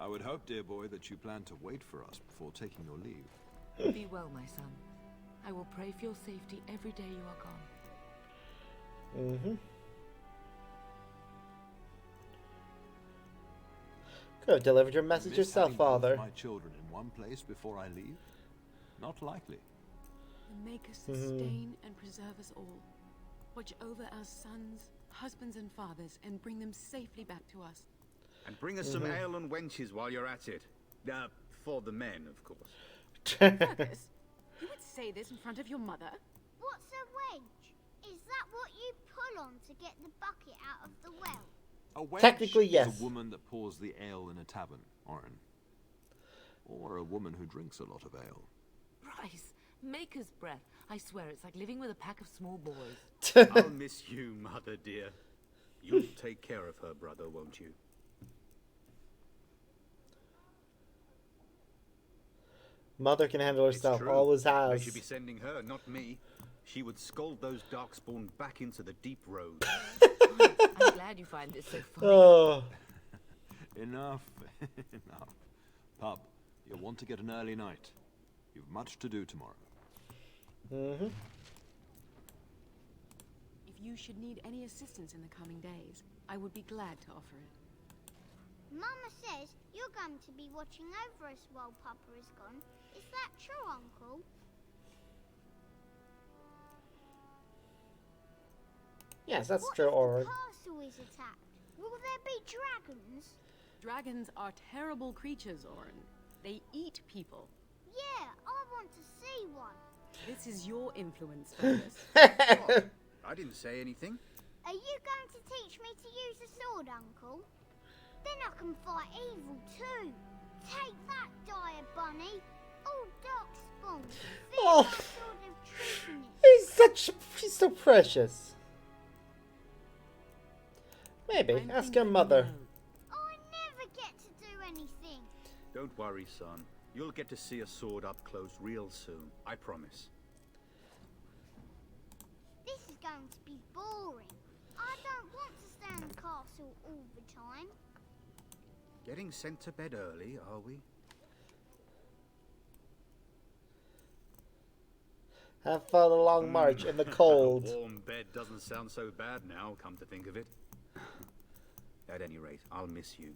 I would hope, dear boy, that you plan to wait for us before taking your leave. Be well, my son. I will pray for your safety every day you are gone. Could have delivered your message Miss yourself, having both Father. my children in one place before I leave? Not likely. The Maker sustain and preserve us all. Watch over our sons, husbands, and fathers, and bring them safely back to us. And bring us some ale and wenches while you're at it. For the men, of course. Fergus, you would say this in front of your mother? What's a wench? Is that what you pull on to get the bucket out of the well? A wench Technically, is yes. a woman that pours the ale in a tavern, Orin. Or a woman who drinks a lot of ale. Bryce, Maker's breath. I swear it's like living with a pack of small boys. I'll miss you, mother dear. You'll take care of her, brother, won't you? Mother can handle herself, always I has. should be sending her, not me. She would scold those Darkspawn back into the deep road. I'm glad you find this so funny. Oh. Enough. Enough. Pup, you'll want to get an early night. You've much to do tomorrow. If you should need any assistance in the coming days, I would be glad to offer it. Mama says you're going to be watching over us while Papa is gone. Is that true, Uncle? Yes, that's What true, if Orin. the castle is attacked? Will there be dragons? Dragons are terrible creatures, Orin. They eat people. Yeah, I want to see one. This is your influence, Fergus. What? I didn't say anything. Are you going to teach me to use a sword, Uncle? Then I can fight evil too. Take that, dire bunny. All Darkspawn. Feel Oh. my sword of truthiness. He's so precious. Maybe. I'm Ask your thinking mother. I no. never get to do anything. Don't worry, son. You'll get to see a sword up close real soon. I promise. This is going to be boring. I don't want to stay in the castle all the time. Getting sent to bed early, are we? Have fun a long march in the cold. A warm bed doesn't sound so bad now, come to think of it. At any rate, I'll miss you.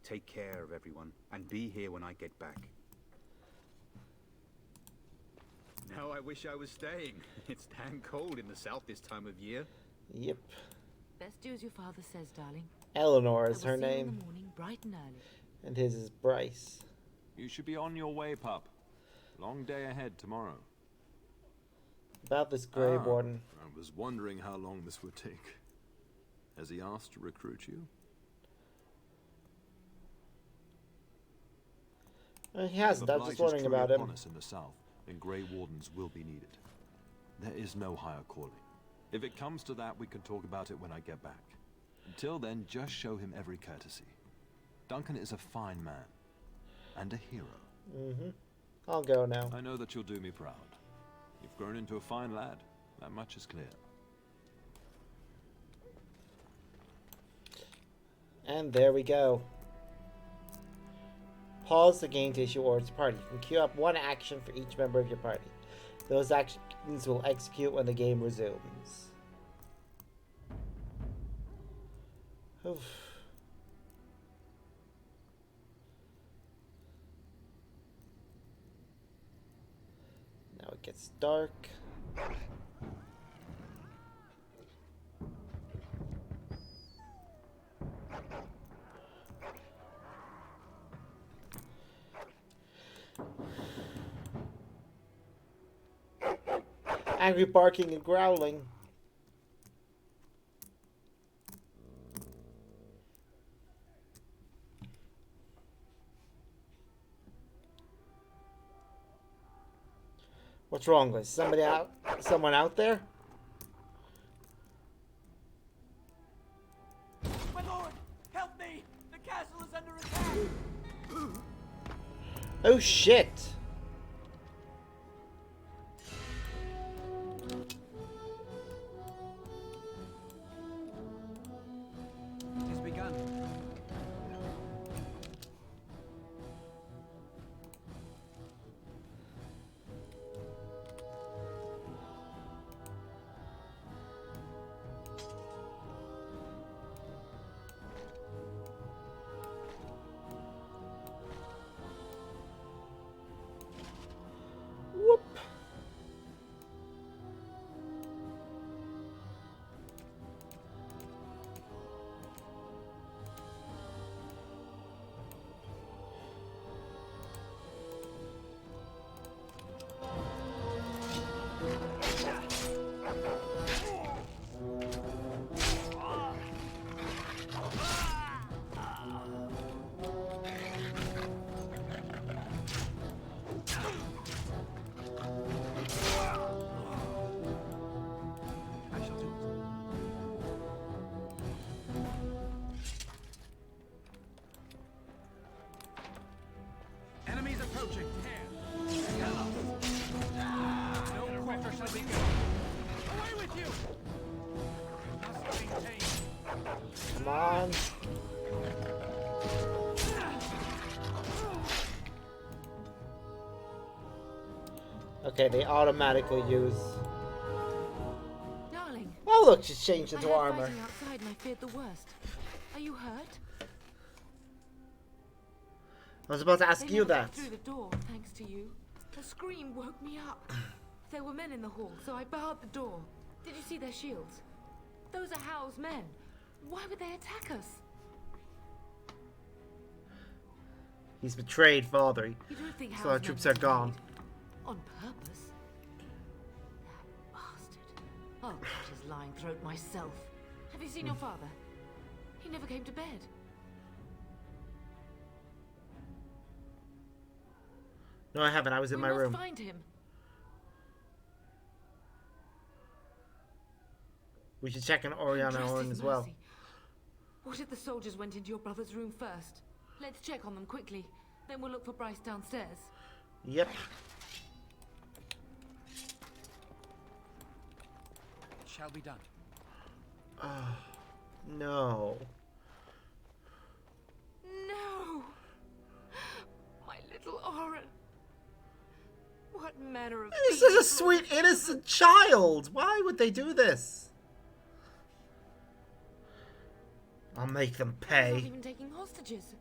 Take care of everyone, and be here when I get back. Now I wish I was staying. It's damn cold in the south this time of year. Yep. Best do as your father says, darling. Eleanor is I will her see you in name. the morning, bright and early. And his is Bryce. You should be on your way, pup. Long day ahead tomorrow. About this Grey Warden. I was wondering how long this would take. Has he asked to recruit you? He hasn't. I was just wondering about him. Upon us in the south, then Grey Wardens will be needed. There is no higher calling. If it comes to that, we can talk about it when I get back. Until then, just show him every courtesy. Duncan is a fine man. And a hero. I'll go now. I know that you'll do me proud. You've grown into a fine lad. That much is clear. And there we go. Pause the game to issue orders to party. You can queue up one action for each member of your party. Those actions will execute when the game resumes. Oof. Now it gets dark. angry barking and growling. What's wrong? Is somebody out? Someone out there? My lord, help me! The castle is under attack! Oh shit! It's begun. Whoop. Enemies approaching. No quarter shall be given. Away with you! Must maintain. Come on. Okay, they automatically use. Darling. Oh look, she's changed into I heard armor. fighting outside and I feared the worst. Are you hurt? I was about to ask They you never that. got through the door, thanks to you. A scream woke me up. There were men in the hall, so I barred the door. Did you see their shields? Those are Howl's men. Why would they attack us? He's betrayed, father. You don't think So our Howl's troops men are were gone. betrayed? On purpose? That bastard. I'll cut his lying throat myself. Have you seen your father? He never came to bed. No, I haven't. I was in my room. We must find him. We should check on Oriana Trust Orin his as well. mercy. What if the soldiers went into your brother's room first? Let's check on them quickly. Then we'll look for Bryce downstairs. Yep. It shall be done. No. No! My little Orin. What manner of This is a sweet, innocent child. Why would they do this? I'll make them He's pay. not even taking hostages.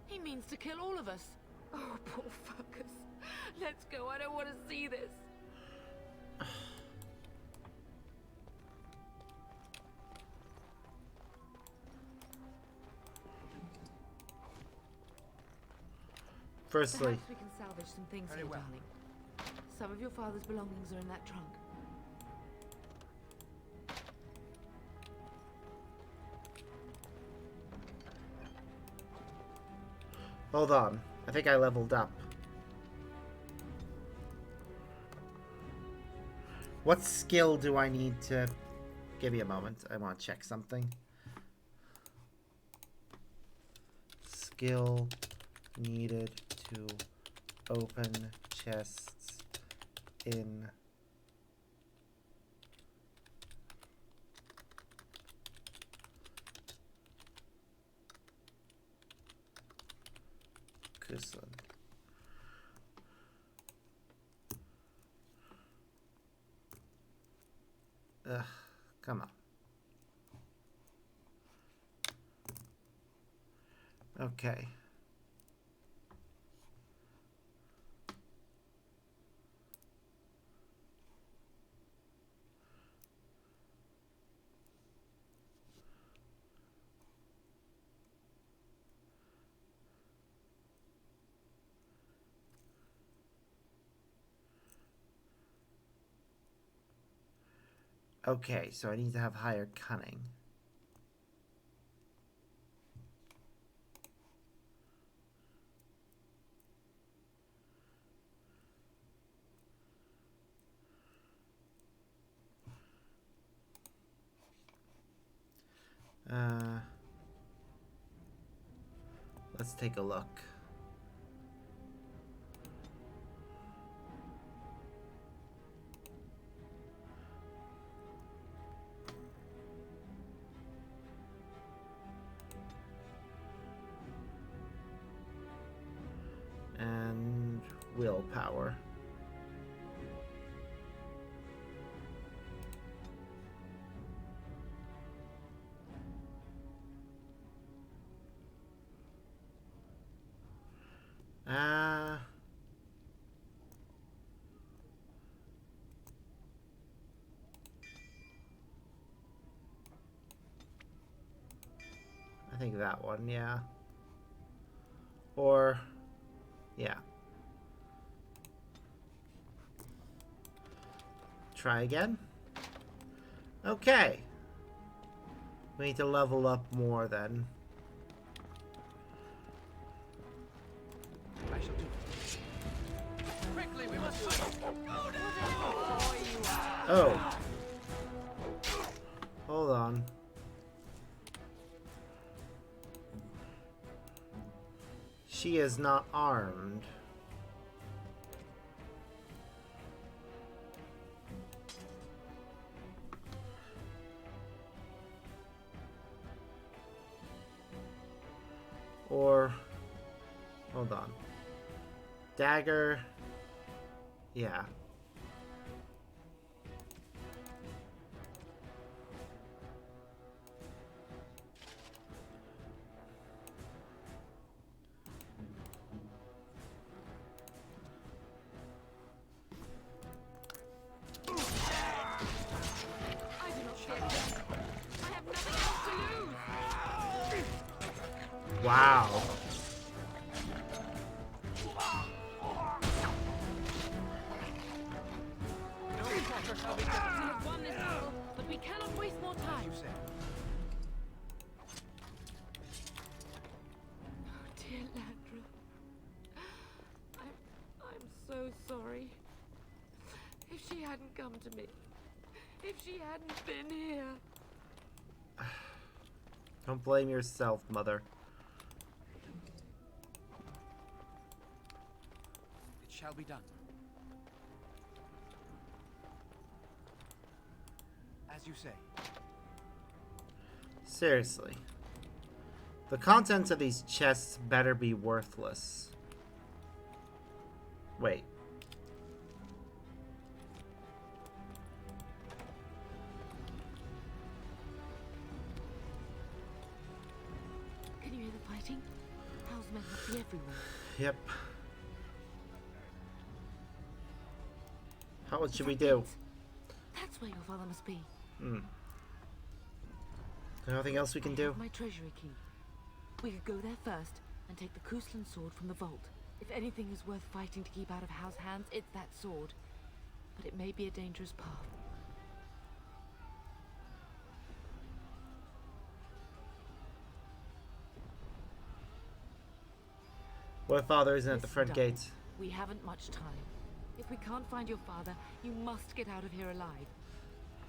He means to kill all of us. Oh, poor fuckers. Let's go. I don't want to see this. Firstly, Perhaps we can salvage some things Very here, well. darling. Some of your father's belongings are in that trunk. hold on. I think I leveled up. What skill do I need to... Give me a moment. I want to check something. Skill needed to open chests in... Kusland. Ugh, come on. Okay. Okay, so I need to have higher cunning. Let's take a look. And willpower. I think that one, yeah. Or, yeah. Try again. Okay. We need to level up more then. I shall do it. Quickly, we must fight. Oh. Hold on. She is not armed. Or, hold on. Dagger. Yeah. Wow. But we cannot waste more time. Oh, dear Landra. I'm so sorry. If she hadn't come to me, if she hadn't been here. Don't blame yourself, Mother. It shall be done. As you say. Seriously. The contents of these chests better be worthless. Wait. Can you hear the fighting? How's men must be everywhere. Yep. What should we do? That's where your father must be. Nothing else we can do? My treasury key. We could go there first and take the Kuslan sword from the vault. If anything is worth fighting to keep out of House hands, it's that sword. But it may be a dangerous path. What if Father isn't at the front Listen, gate? Duncan, we haven't much time. If we can't find your father, you must get out of here alive.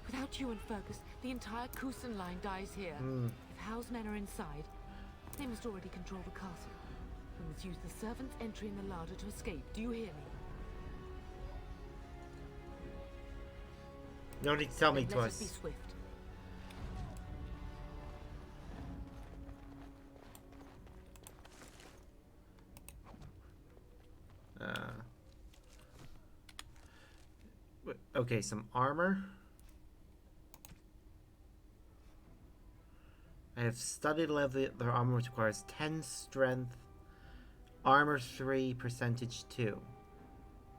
Without you and Fergus, the entire Kuslan line dies here. If Howe's men are inside, they must already control the castle. We must use the servants' entry in the larder to escape. Do you hear me? No need to tell me Then let us twice. be swift. Okay, some armor. I have studied level their armor, which requires 10 strength, armor 3, percentage 2.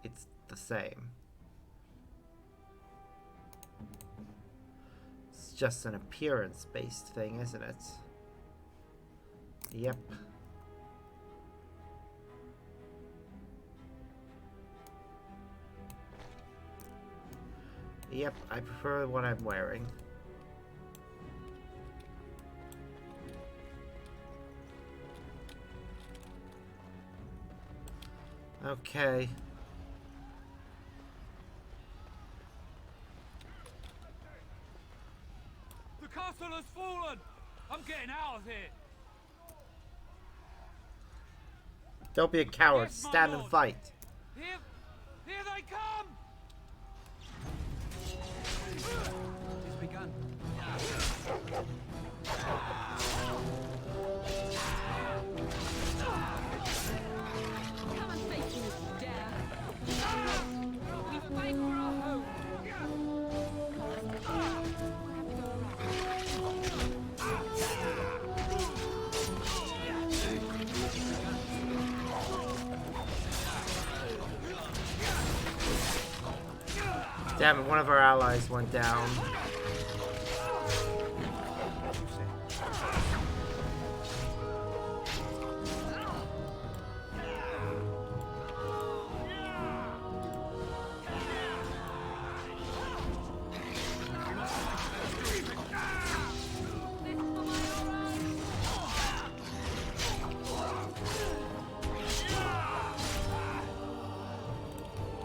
It's the same. It's just an appearance-based thing, isn't it? Yep. Yep, I prefer what I'm wearing. Okay. The castle has fallen! I'm getting out of here! Don't be a coward. Yes, my Stand and lord. fight. Here they come! It's begun. Come and face me if you dare. We fight for our home. Damn it, one of our allies went down.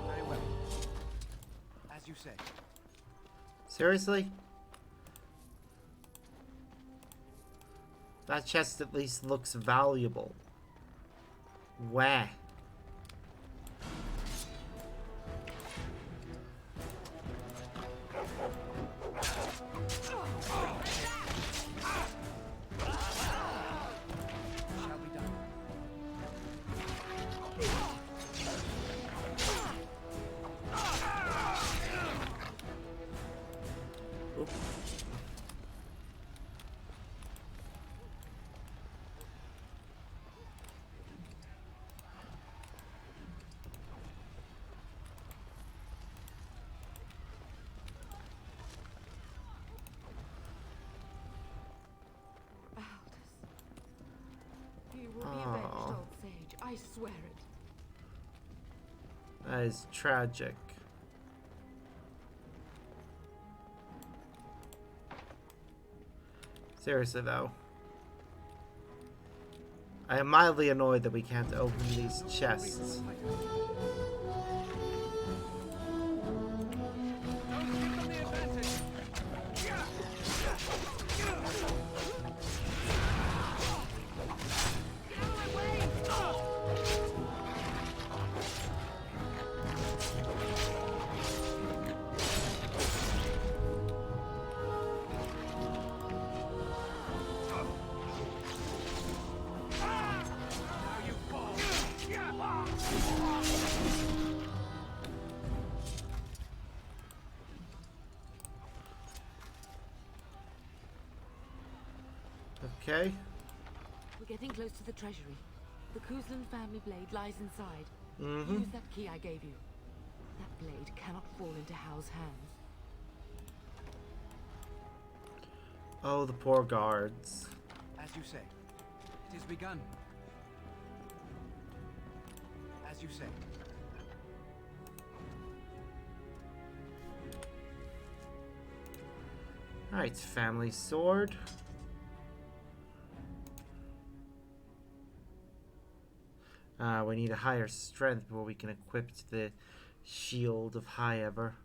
Very well. As you say. Seriously? That chest at least looks valuable. Where? Shall be done. You will be avenged, old sage. I swear it. That is tragic. Seriously though. I am mildly annoyed that we can't open these chests. Okay. We're getting close to the treasury. The Kuzlan family blade lies inside. Mm-hmm. Use that key I gave you. That blade cannot fall into Hal's hands. Oh, the poor guards. As you say. It has begun. As you say. Alright, family sword. We need a higher strength before we can equip the shield of high ever.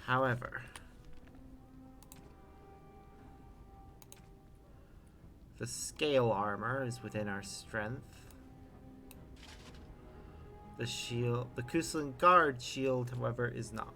However, the scale armor is within our strength. The shield, the Kuzlan guard shield, however, is not.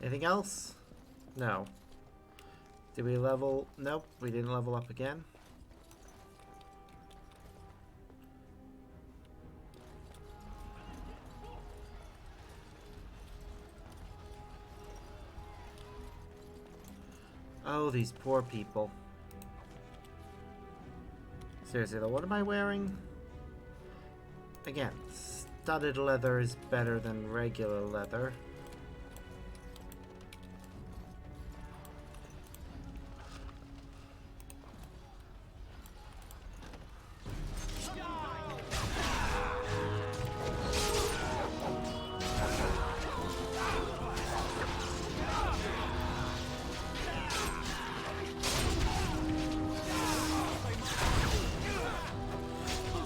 Anything else? No. Did we level? Nope, we didn't level up again. Oh, these poor people. Seriously though, what am I wearing? Again, studded leather is better than regular leather.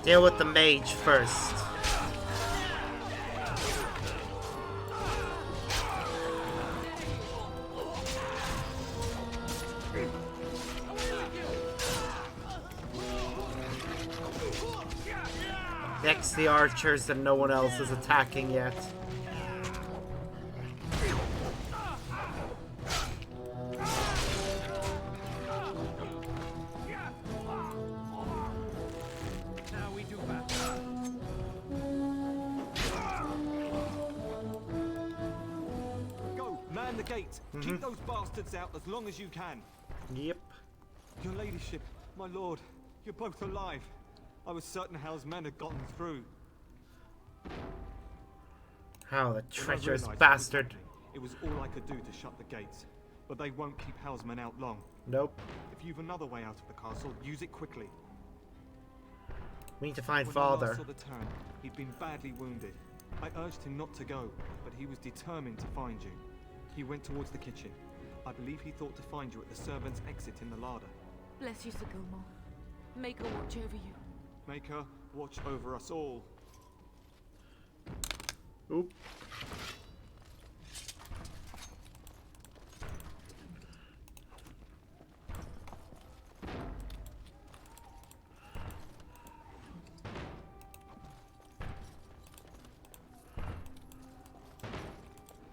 Deal with the mage first. Next, the archers that no one else is attacking yet. Keep those bastards out as long as you can. Yep. Your ladyship, my lord, you're both alive. I was certain Hal's men had gotten through. How the treacherous When I realised bastard. It was all I could do to shut the gates. But they won't keep Hal's men out long. Nope. If you've another way out of the castle, use it quickly. We need to find When I last Father. saw the turn, he'd been badly wounded. I urged him not to go, but he was determined to find you. He went towards the kitchen. I believe he thought to find you at the servants' exit in the larder. Bless you, Sir Gilmore. Make her watch over you. Make her watch over us all. Oop.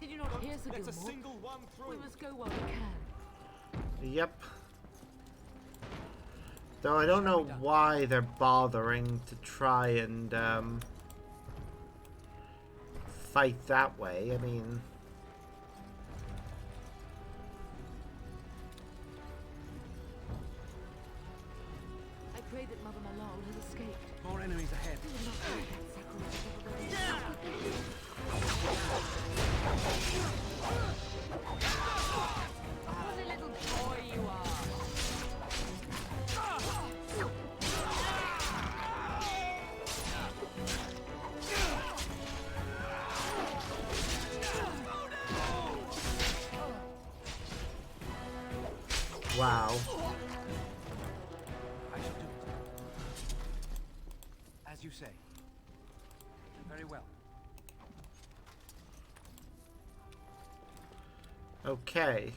Did you not hear, Sir Let a Gilmore? single one through. We must go while we can. Yep. Though I don't know why they're bothering to try and fight that way. I mean, I pray that Mother Malal has escaped. More enemies ahead. We will not do that sacrilege. What a little boy you are. wow. I shall do it. As you say. Very well. Okay.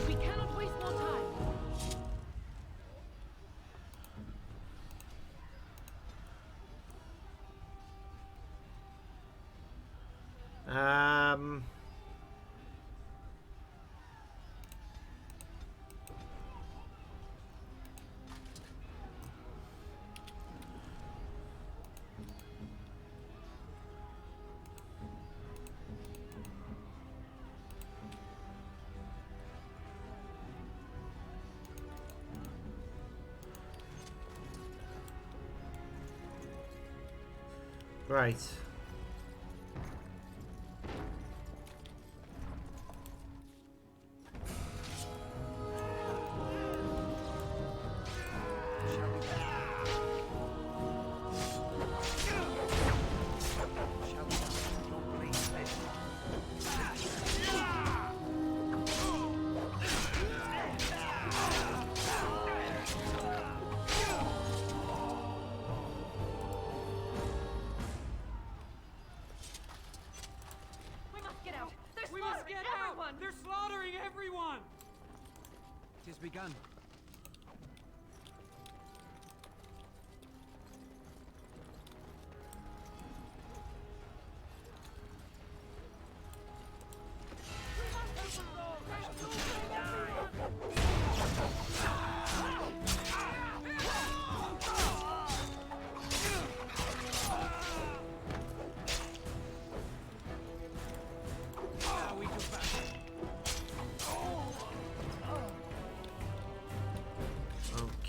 We cannot waste more time. Um. Right. has begun.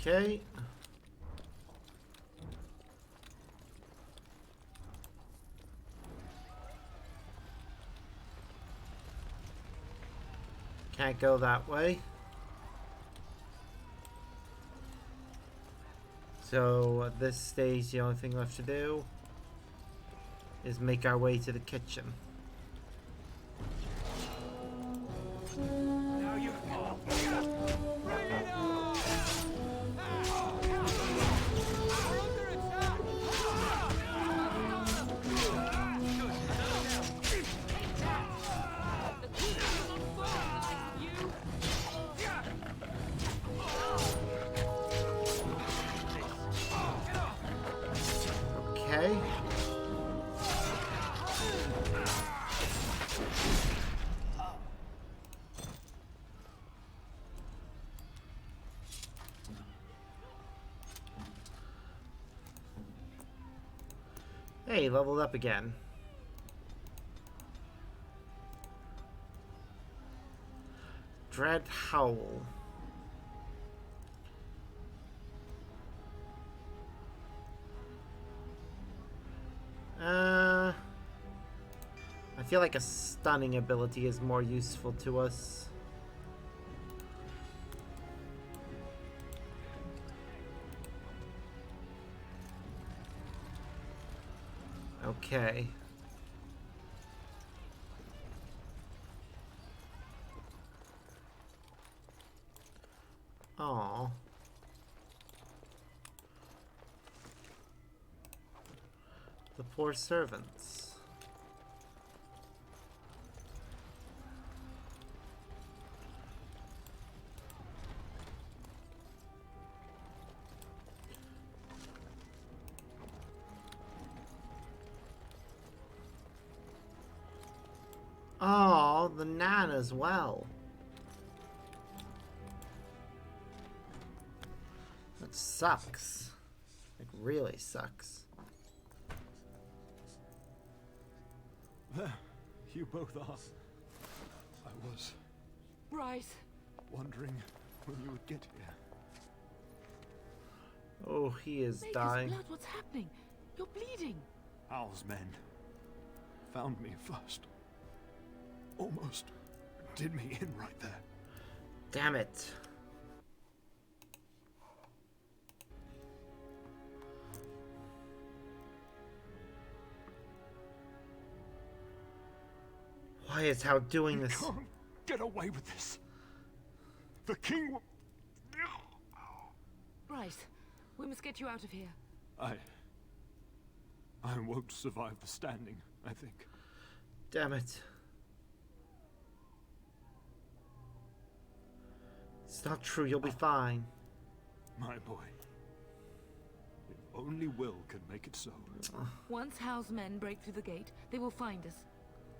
Okay. Can't go that way. So at this stage, the only thing left to do is make our way to the kitchen. Now you fall. Okay. Hey, leveled up again. Dread Howl. I feel like a stunning ability is more useful to us. Okay. Aww. The poor servants. Oh, the Nan as well. That sucks. Like, really sucks. There, you both are. I was Bryce. wondering when you would get here. Oh, he is Maker's dying. blood, what's happening? You're bleeding. Hal's men found me first. Almost did me in right there. Damn it. Why is Hal doing this? Can't get away with this. The king will... Bryce, we must get you out of here. I won't survive the standing, I think. Damn it. It's not true, you'll be fine. My boy. If only Will can make it so. Once Hal's men break through the gate, they will find us.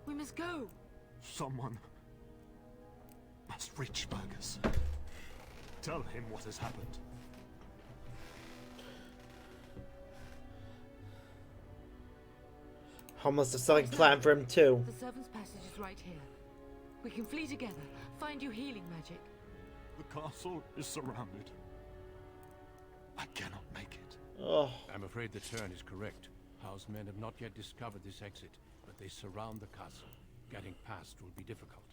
We must go. Someone must reach Burgess. Tell him what has happened. Hal must have something planned for him too. The servants' passage is right here. We can flee together, find you healing magic. The castle is surrounded. I cannot make it. Oh. I'm afraid the turn is correct. House men have not yet discovered this exit, but they surround the castle. Getting past will be difficult.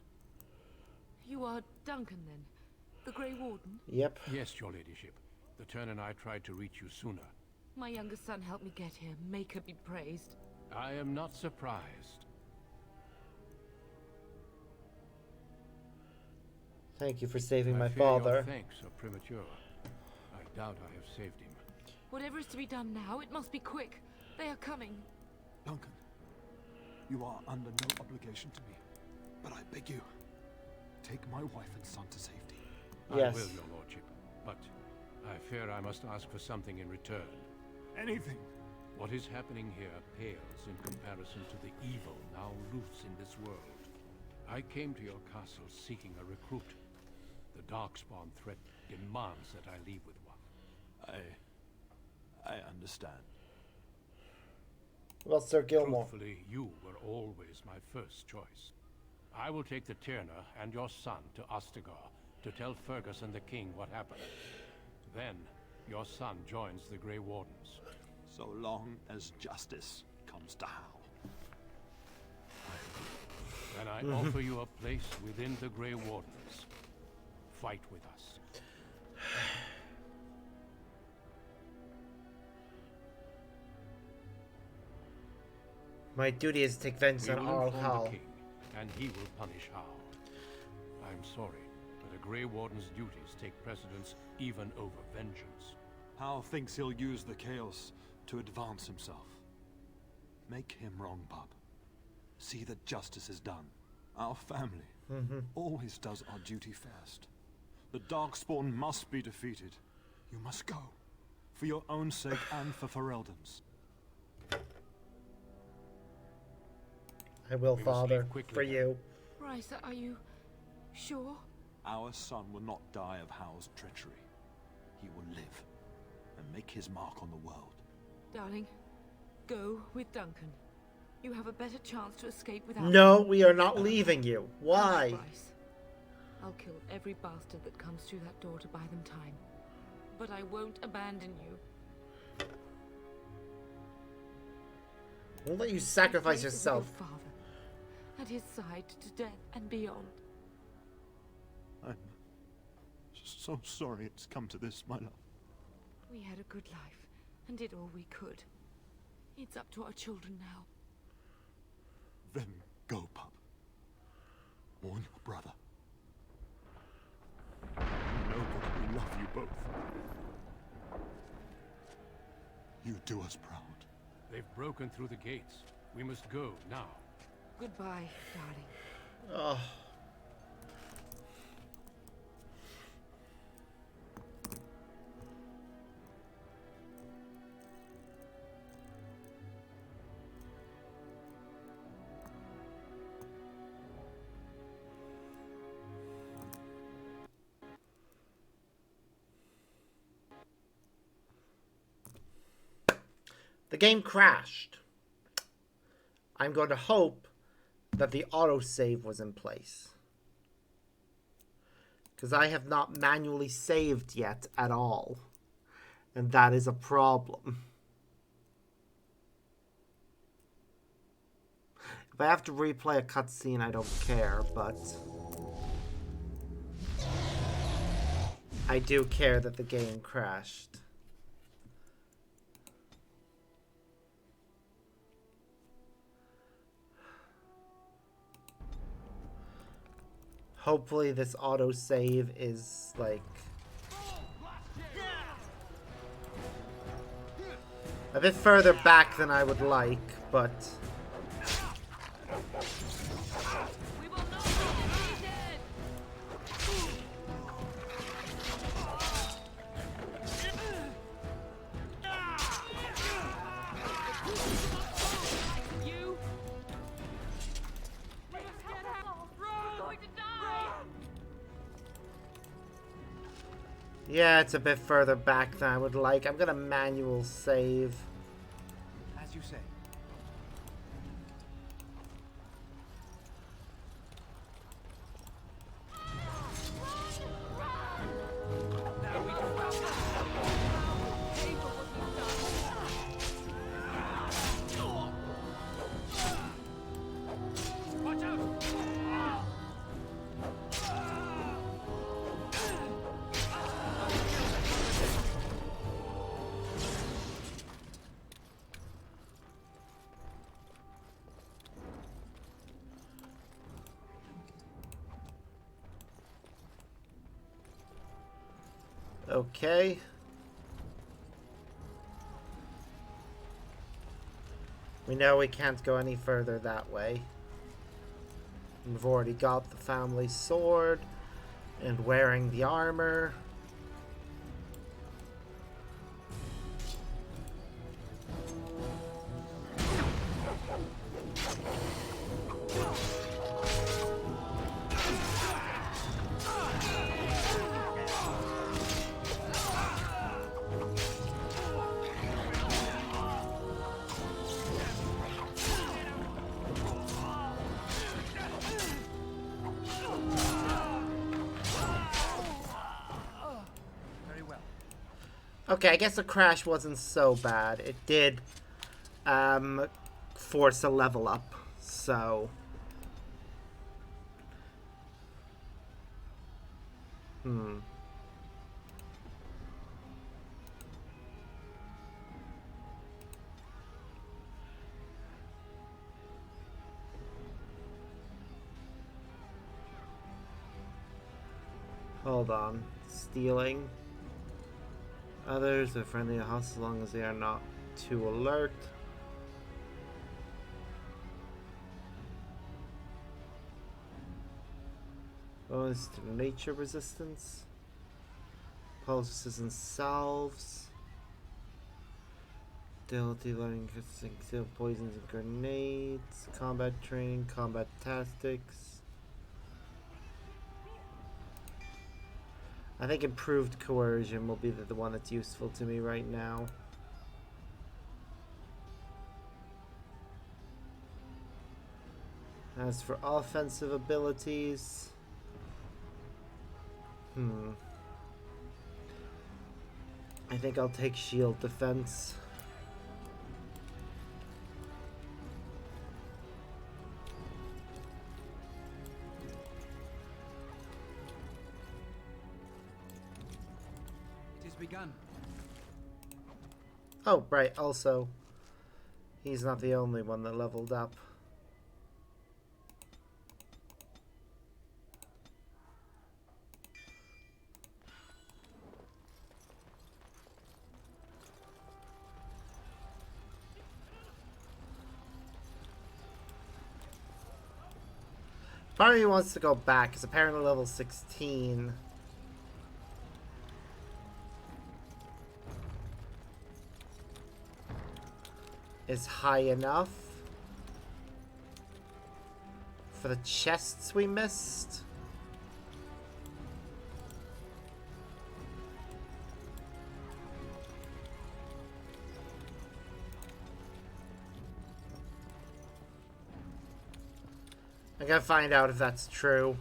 You are Duncan, then? The Grey Warden? Yep. Yes, your ladyship. The turn and I tried to reach you sooner. My younger son helped me get here. Maker be praised. I am not surprised. Thank you for saving my I fear father. Your thanks are premature. I doubt I have saved him. Whatever is to be done now, it must be quick. They are coming. Duncan, you are under no obligation to me, but I beg you, take my wife and son to safety. I will, your lordship. But I fear I must ask for something in return. Anything. What is happening here pales in comparison to the evil now loose in this world. I came to your castle seeking a recruit. The Darkspawn threat demands that I leave with one. I understand. Well, Sir Gilmore. Truthfully, you were always my first choice. I will take the Tyrna and your son to Ostagar to tell Fergus the king what happened. Then, your son joins the Grey Wardens. So long as justice comes to Howl. Then I offer you a place within the Grey Wardens. Fight with us. My duty is to take vengeance on all Howl. And he will punish Howl. I'm sorry, but a Grey Warden's duties take precedence even over vengeance. Howl thinks he'll use the chaos to advance himself. Make him wrong, bub. See that justice is done. Our family always does our duty first. The Darkspawn must be defeated. You must go. For your own sake and for Ferelden's. I will, Father, for you. Bryce, are you sure? Our son will not die of Howl's treachery. He will live and make his mark on the world. Darling, go with Duncan. You have a better chance to escape without... No, we are not leaving you. Why? Bryce. I'll kill every bastard that comes through that door to buy them time. But I won't abandon you. I won't let you sacrifice yourself. Your father, at his side to death and beyond. I'm so sorry it's come to this, my love. We had a good life and did all we could. It's up to our children now. Then go, pup. Warn your brother. You know that we love you both. You do us proud. They've broken through the gates. We must go now. Goodbye, darling. Oh. The game crashed. I'm going to hope that the autosave was in place. Because I have not manually saved yet at all. And that is a problem. If I have to replay a cutscene, I don't care, but... I do care that the game crashed. Hopefully this autosave is, like, a bit further back than I would like, but... Yeah, it's a bit further back than I would like. I'm gonna manual save. As you say. Okay. We know we can't go any further that way. We've already got the family sword. And wearing the armor. Okay, I guess the crash wasn't so bad. It did force a level up, so... Hold on. Stealing. Others are friendly to us as long as they are not too alert. Bonus to nature resistance. Pulses and salves. Ability learning conceal poisons and grenades. Combat training, combat tactics. I think improved coercion will be the one that's useful to me right now. As for offensive abilities... I think I'll take shield defense. Begun. Oh, right, also, he's not the only one that leveled up. Part of me wants to go back, because apparently level 16... is high enough for the chests we missed. I'm gonna find out if that's true.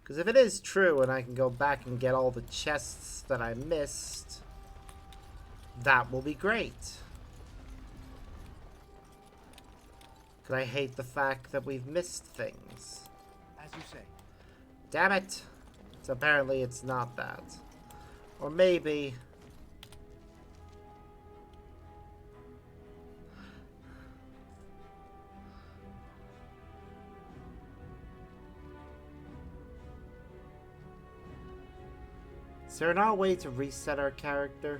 Because if it is true and I can go back and get all the chests that I missed, that will be great. Because I hate the fact that we've missed things. As you say. Damn it! So apparently it's not that. Or maybe... Is there not a way to reset our character?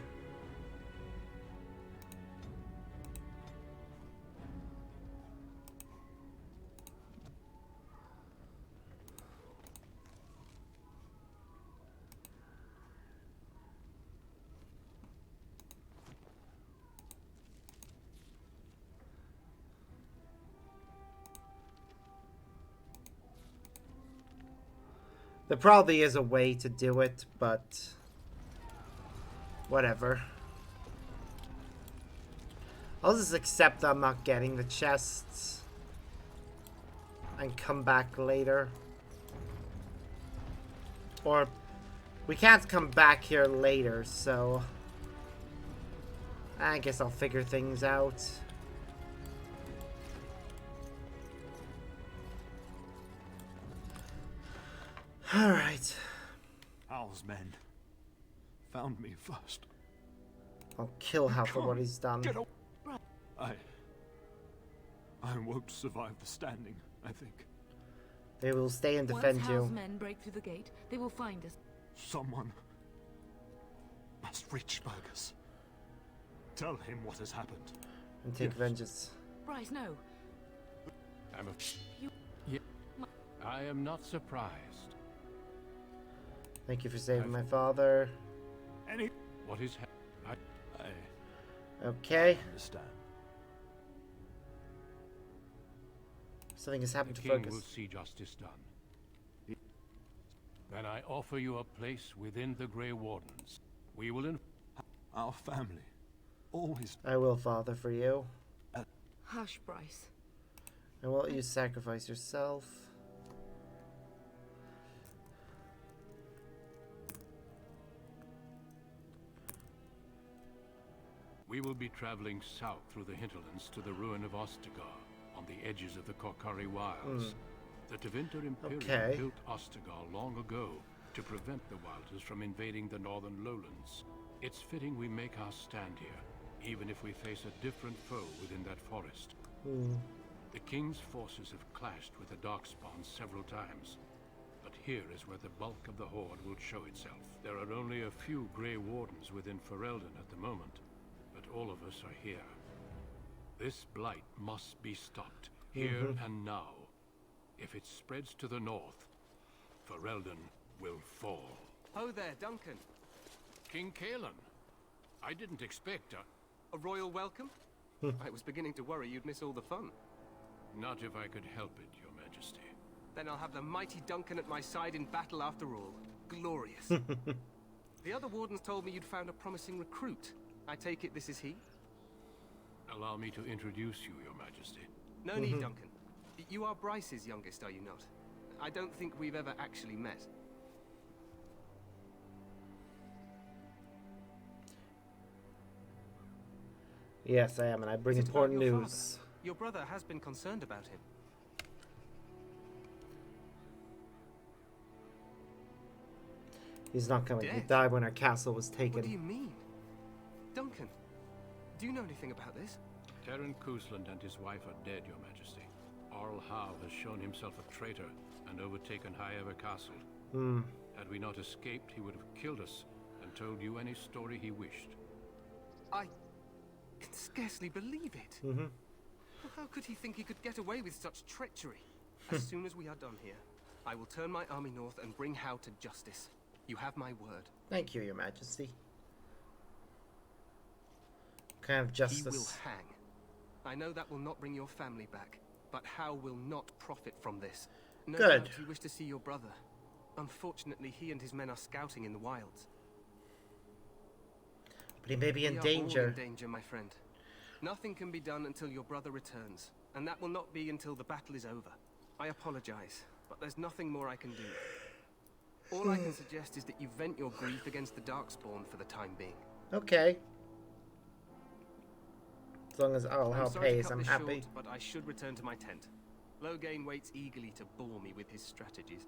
There probably is a way to do it, but whatever. I'll just accept I'm not getting the chests and come back later. Or we can't come back here later, so I guess I'll figure things out. Alright. Hal's men found me first. I'll kill Hal for what he's done. I won't survive the standing, I think. They will stay and defend Once you. Hal's men break through the gate, they will find us. Someone must reach Burgess. Tell him what has happened. and take Yes. vengeance. Bryce, no. I'm a... You... Yeah. I am not surprised. Thank you for saving my father. What is Okay. I understand. Something has happened The to king Fergus. will see justice done. Then I offer you a place within the Grey Wardens. We will Our family. Always. I will, Father, for you. Hush, Bryce. And will you sacrifice yourself? We will be traveling south through the hinterlands to the ruin of Ostagar, on the edges of the Korkari Wilds. The Tevinter Imperium built Ostagar long ago to prevent the Wilders from invading the northern lowlands. It's fitting we make our stand here, even if we face a different foe within that forest. The King's forces have clashed with the Darkspawn several times, but here is where the bulk of the Horde will show itself. There are only a few Grey Wardens within Ferelden at the moment, but all of us are here. This blight must be stopped, here and now. If it spreads to the north, Ferelden will fall. Ho there, Duncan. King Kaelan, I didn't expect a royal welcome? I was beginning to worry you'd miss all the fun. Not if I could help it, Your Majesty. Then I'll have the mighty Duncan at my side in battle after all. Glorious. The other wardens told me you'd found a promising recruit. I take it this is he? Allow me to introduce you, Your Majesty. No need, Duncan. You are Bryce's youngest, are you not? I don't think we've ever actually met. Yes, I am, and I bring important news. Your brother has been concerned about him. He's not coming. He died when our castle was taken. What do you mean? Duncan, do you know anything about this? Terran Koosland and his wife are dead, Your Majesty. Arl Howe has shown himself a traitor and overtaken Highever Castle. Had we not escaped, he would have killed us and told you any story he wished. I can scarcely believe it. How could he think he could get away with such treachery? As soon as we are done here, I will turn my army north and bring Howe to justice. You have my word. Thank you, Your Majesty. Kind of justice. He will hang. I know that will not bring your family back, but Howe will not profit from this. No doubt you wish to see your brother. Unfortunately, he and his men are scouting in the wilds. But he may be in danger. We are all in danger, my friend. Nothing can be done until your brother returns, and that will not be until the battle is over. I apologize, but there's nothing more I can do. All I can suggest is that you vent your grief against the Darkspawn for the time being. Okay. As long as Arl Howe pays, I'm this happy. Short, but I should return to my tent. Loghain waits eagerly to bore me with his strategies.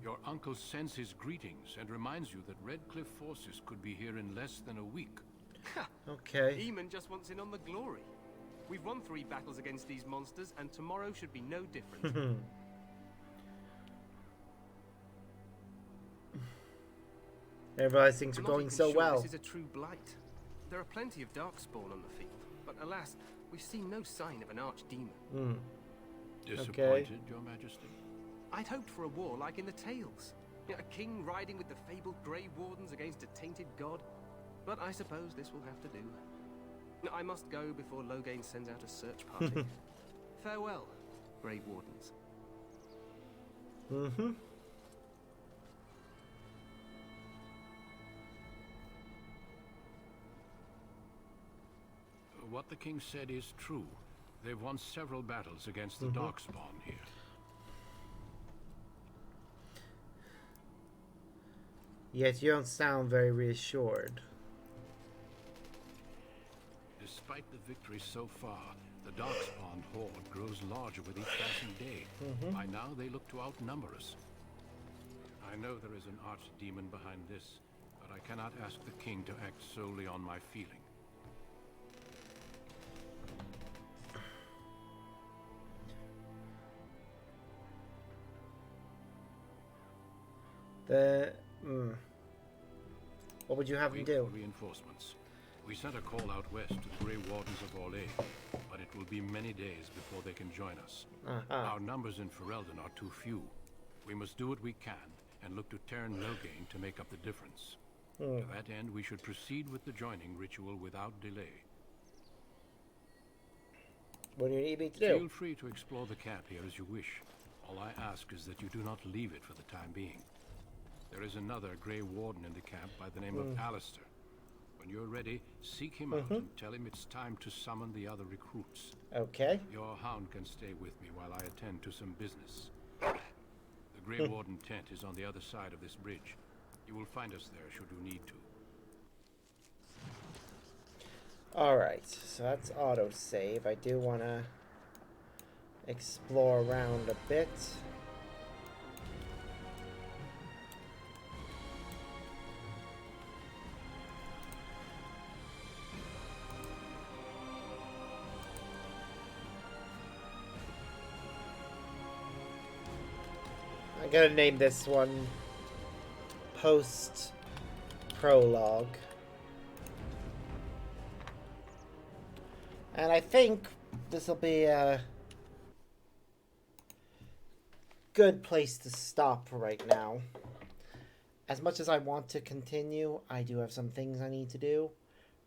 Your uncle sends his greetings and reminds you that Redcliffe forces could be here in less than a week. Okay. Eamon just wants in on the glory. We've won 3 battles against these monsters, and tomorrow should be no different. Everybody thinks we're going so well. This is a true blight. There are plenty of Darkspawn on the field, but alas, we've seen no sign of an archdemon. Disappointed, Your Majesty? I'd hoped for a war like in the tales. A king riding with the fabled Grey Wardens against a tainted god. But I suppose this will have to do. I must go before Loghain sends out a search party. Farewell, Grey Wardens. What the king said is true. They've won several battles against the Darkspawn here. Yet you don't sound very reassured. Despite the victories so far, the Darkspawn horde grows larger with each passing day. By now, they look to outnumber us. I know there is an archdemon behind this, but I cannot ask the king to act solely on my feeling. What would you have him do? Reinforcements. We sent a call out west to the Grey Wardens of Orlais, but it will be many days before they can join us. Our numbers in Ferelden are too few. We must do what we can and look to Teyrn Loghain to make up the difference. To that end, we should proceed with the joining ritual without delay. What do you need me to do? Feel free to explore the camp here as you wish. All I ask is that you do not leave it for the time being. There is another Grey Warden in the camp by the name of Alistair. When you're ready, seek him out and tell him it's time to summon the other recruits. Okay. Your hound can stay with me while I attend to some business. The Grey Warden tent is on the other side of this bridge. You will find us there should you need to. Alright, so that's autosave. I do want to explore around a bit. I'm gonna name this one Post Prologue. And I think this will be a good place to stop right now. As much as I want to continue, I do have some things I need to do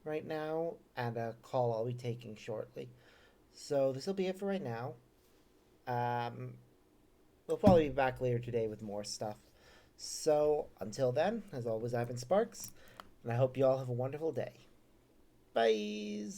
right now and a call I'll be taking shortly. So this will be it for right now. We'll probably be back later today with more stuff. So until then, as always, I've been Sparks, and I hope you all have a wonderful day. Bye.